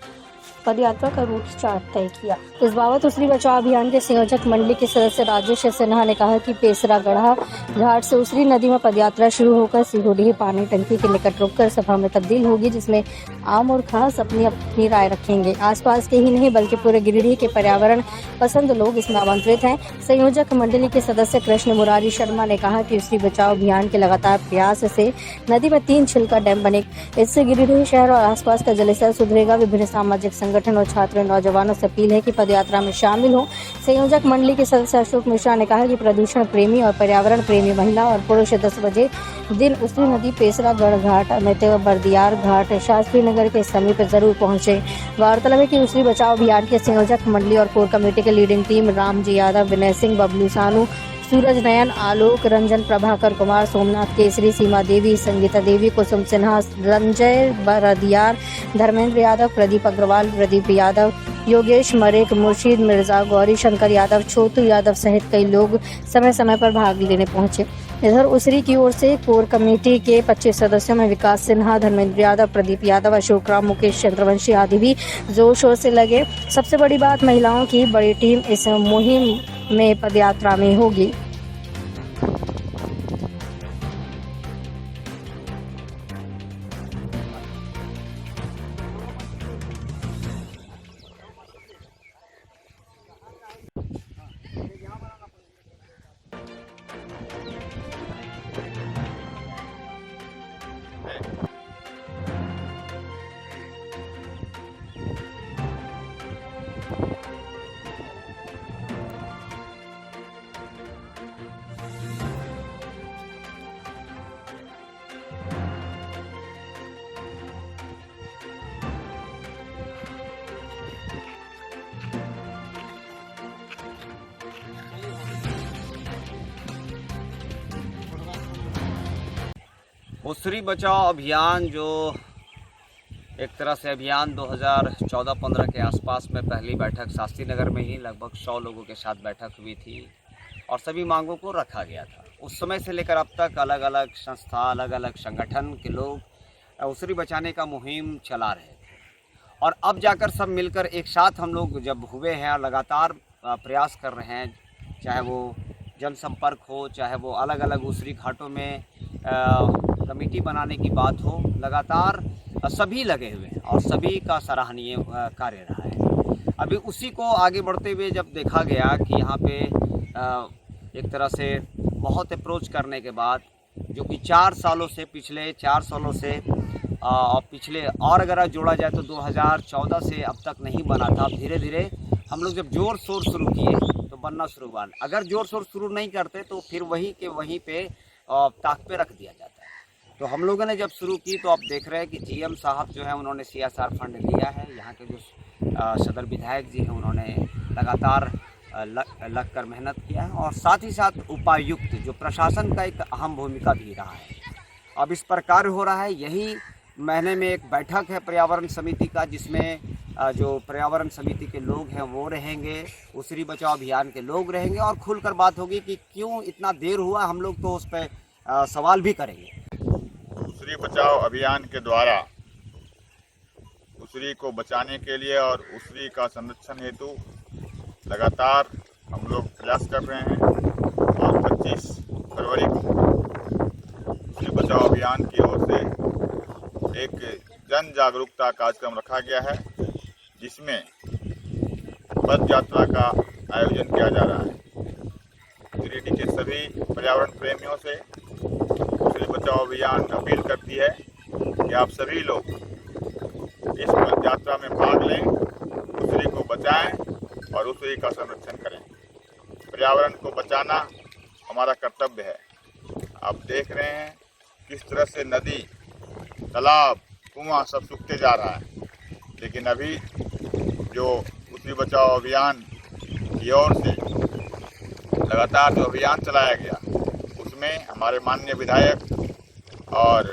पदयात्रा का रूट चार्ट तय किया। इस बाबत उसरी बचाओ अभियान के संयोजक मंडली के सदस्य राजेश सिन्हा ने कहा कि पेसरा गढ़ा घाट से उसरी नदी में पदयात्रा शुरू होकर सिहोडीह पानी टंकी के निकट रुककर सभा में तब्दील होगी, जिसमें आम और खास अपनी अपनी राय रखेंगे। आसपास के ही नहीं बल्कि पूरे गिरिडीह के पर्यावरण पसंद लोग इसमें आमंत्रित हैं। संयोजक मंडली के सदस्य कृष्ण मुरारी शर्मा ने कहा कि उसरी बचाओ अभियान के लगातार प्रयास से नदी में 3 छिलका डैम बने। इससे गिरिडीह शहर और आसपास का जलस्तर सुधरेगा। विभिन्न सामाजिक संगठन और छात्र नौजवानों से अपील है कि पदयात्रा में शामिल हों। संयोजक मंडली के सदस्य अशोक मिश्रा ने कहा कि प्रदूषण प्रेमी और पर्यावरण प्रेमी महिला और पुरुष 10 बजे दिन उसरी नदी, पेसरा गढ़ घाट, अमित बर्दियार घाट, शास्त्री नगर के समीप जरूर पहुंचे। गौरतलब है कि उसरी बचाओ अभियान के संयोजक मंडली और कोर कमेटी के लीडिंग टीम रामजी यादव, विनय सिंह, बबलू सानू, सूरज नयन, आलोक रंजन, प्रभाकर कुमार, सोमनाथ केसरी, सीमा देवी, संगीता देवी, कुसुम सिन्हा, रंजय बरदियार, धर्मेंद्र यादव, प्रदीप अग्रवाल, प्रदीप यादव, योगेश मरेक, मुर्शीद मिर्जा, गौरी शंकर यादव, छोटू यादव सहित कई लोग समय समय पर भाग लेने पहुंचे। इधर उसरी की ओर से कोर कमेटी के 25 सदस्यों में विकास सिन्हा, धर्मेंद्र यादव, प्रदीप यादव, अशोक राम, मुकेश चंद्रवंशी आदि भी जोर शोर से लगे। सबसे बड़ी बात, महिलाओं की बड़ी टीम इस मुहिम में पदयात्रा में होगी। उसरी बचाओ अभियान जो एक तरह से अभियान 2014-15 के आसपास में पहली बैठक शास्त्री नगर में ही लगभग 100 लोगों के साथ बैठक हुई थी और सभी मांगों को रखा गया था। उस समय से लेकर अब तक अलग अलग संस्था, अलग अलग संगठन के लोग उसरी बचाने का मुहिम चला रहे थे और अब जाकर सब मिलकर एक साथ हम लोग जब हुए हैं और लगातार प्रयास कर रहे हैं, चाहे वो जनसंपर्क हो, चाहे वो अलग अलग उसरी घाटों में कमेटी बनाने की बात हो, लगातार सभी लगे हुए हैं और सभी का सराहनीय कार्य रहा है। अभी उसी को आगे बढ़ते हुए जब देखा गया कि यहाँ पे एक तरह से बहुत अप्रोच करने के बाद, जो कि 4 सालों से, पिछले 4 सालों से और पिछले और अगर जोड़ा जाए तो 2014 से अब तक नहीं बना था। धीरे धीरे हम लोग जब जोर शोर शुरू किए तो बनना शुरू हुआ। अगर जोर शोर शुरू नहीं करते तो फिर वहीं के वहीं पे ताक पे रख दिया जाता है। तो हम लोगों ने जब शुरू की तो आप देख रहे हैं कि जीएम साहब जो है उन्होंने CSR फंड लिया है। यहाँ के जो सदर विधायक जी हैं उन्होंने लगातार लग कर मेहनत किया है और साथ ही साथ उपायुक्त जो प्रशासन का एक अहम भूमिका भी रहा है। अब इस पर कार्य हो रहा है। यही महीने में एक बैठक है पर्यावरण समिति का, जिसमें जो पर्यावरण समिति के लोग हैं वो रहेंगे, उसरी बचाओ अभियान के लोग रहेंगे और खुलकर बात होगी कि क्यों इतना देर हुआ। हम लोग तो उस पर सवाल भी करेंगे। उसरी बचाओ अभियान के द्वारा उसरी को बचाने के लिए और उसरी का संरक्षण हेतु लगातार हम लोग प्रयास कर रहे हैं और 25 फरवरी को उसरी बचाओ अभियान की ओर से एक जन जागरूकता कार्यक्रम रखा गया है, जिसमें पद यात्रा का आयोजन किया जा रहा है। गिरिडीह के सभी पर्यावरण प्रेमियों से उसरी बचाओ अभियान अपील करती है कि आप सभी लोग इस पद यात्रा में भाग लें, उसरी को बचाएं और उसरी का संरक्षण करें। पर्यावरण को बचाना हमारा कर्तव्य है। आप देख रहे हैं किस तरह से नदी, तालाब, कुआं सब सूखते जा रहा है, लेकिन अभी जो उसरी बचाओ अभियान की ओर से लगातार जो अभियान चलाया गया, उसमें हमारे माननीय विधायक और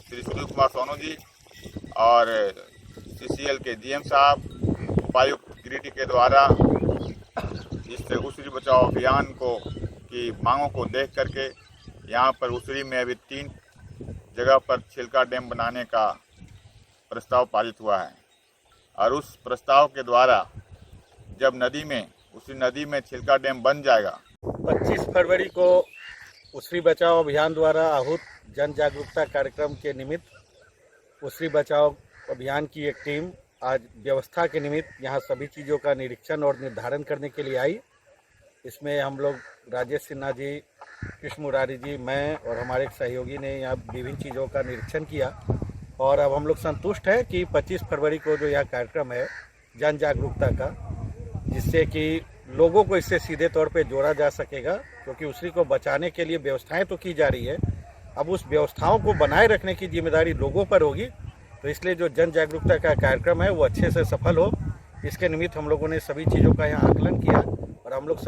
श्री सुधीर कुमार सोनू जी और CCL के GM साहब, उपायुक्त गिरिडीह के द्वारा इससे उसरी बचाओ अभियान की मांगों को देख करके यहाँ पर उसरी में अभी 3 जगह पर छिलका डैम बनाने का प्रस्ताव पारित हुआ है और उस प्रस्ताव के द्वारा जब उसी नदी में छिलका डैम बन जाएगा। 25 फरवरी को उसरी बचाओ अभियान द्वारा आहूत जन जागरूकता कार्यक्रम के निमित्त उसरी बचाओ अभियान की एक टीम आज व्यवस्था के निमित्त यहाँ सभी चीज़ों का निरीक्षण और निर्धारण करने के लिए आई। इसमें हम लोग राजेश सिन्हा जी, कृष्ण मुरारी जी, मैं और हमारे एक सहयोगी ने यहाँ विभिन्न चीज़ों का निरीक्षण किया और अब हम लोग संतुष्ट हैं कि 25 फरवरी को जो यह कार्यक्रम है जन जागरूकता का, जिससे कि लोगों को इससे सीधे तौर पे जोड़ा जा सकेगा, क्योंकि उसरी को बचाने के लिए व्यवस्थाएं तो की जा रही है, अब उस व्यवस्थाओं को बनाए रखने की जिम्मेदारी लोगों पर होगी। तो इसलिए जो जन जागरूकता का कार्यक्रम है वो अच्छे से सफल हो, इसके निमित्त हम लोगों ने सभी चीज़ों का यहाँ आकलन किया और हम लोग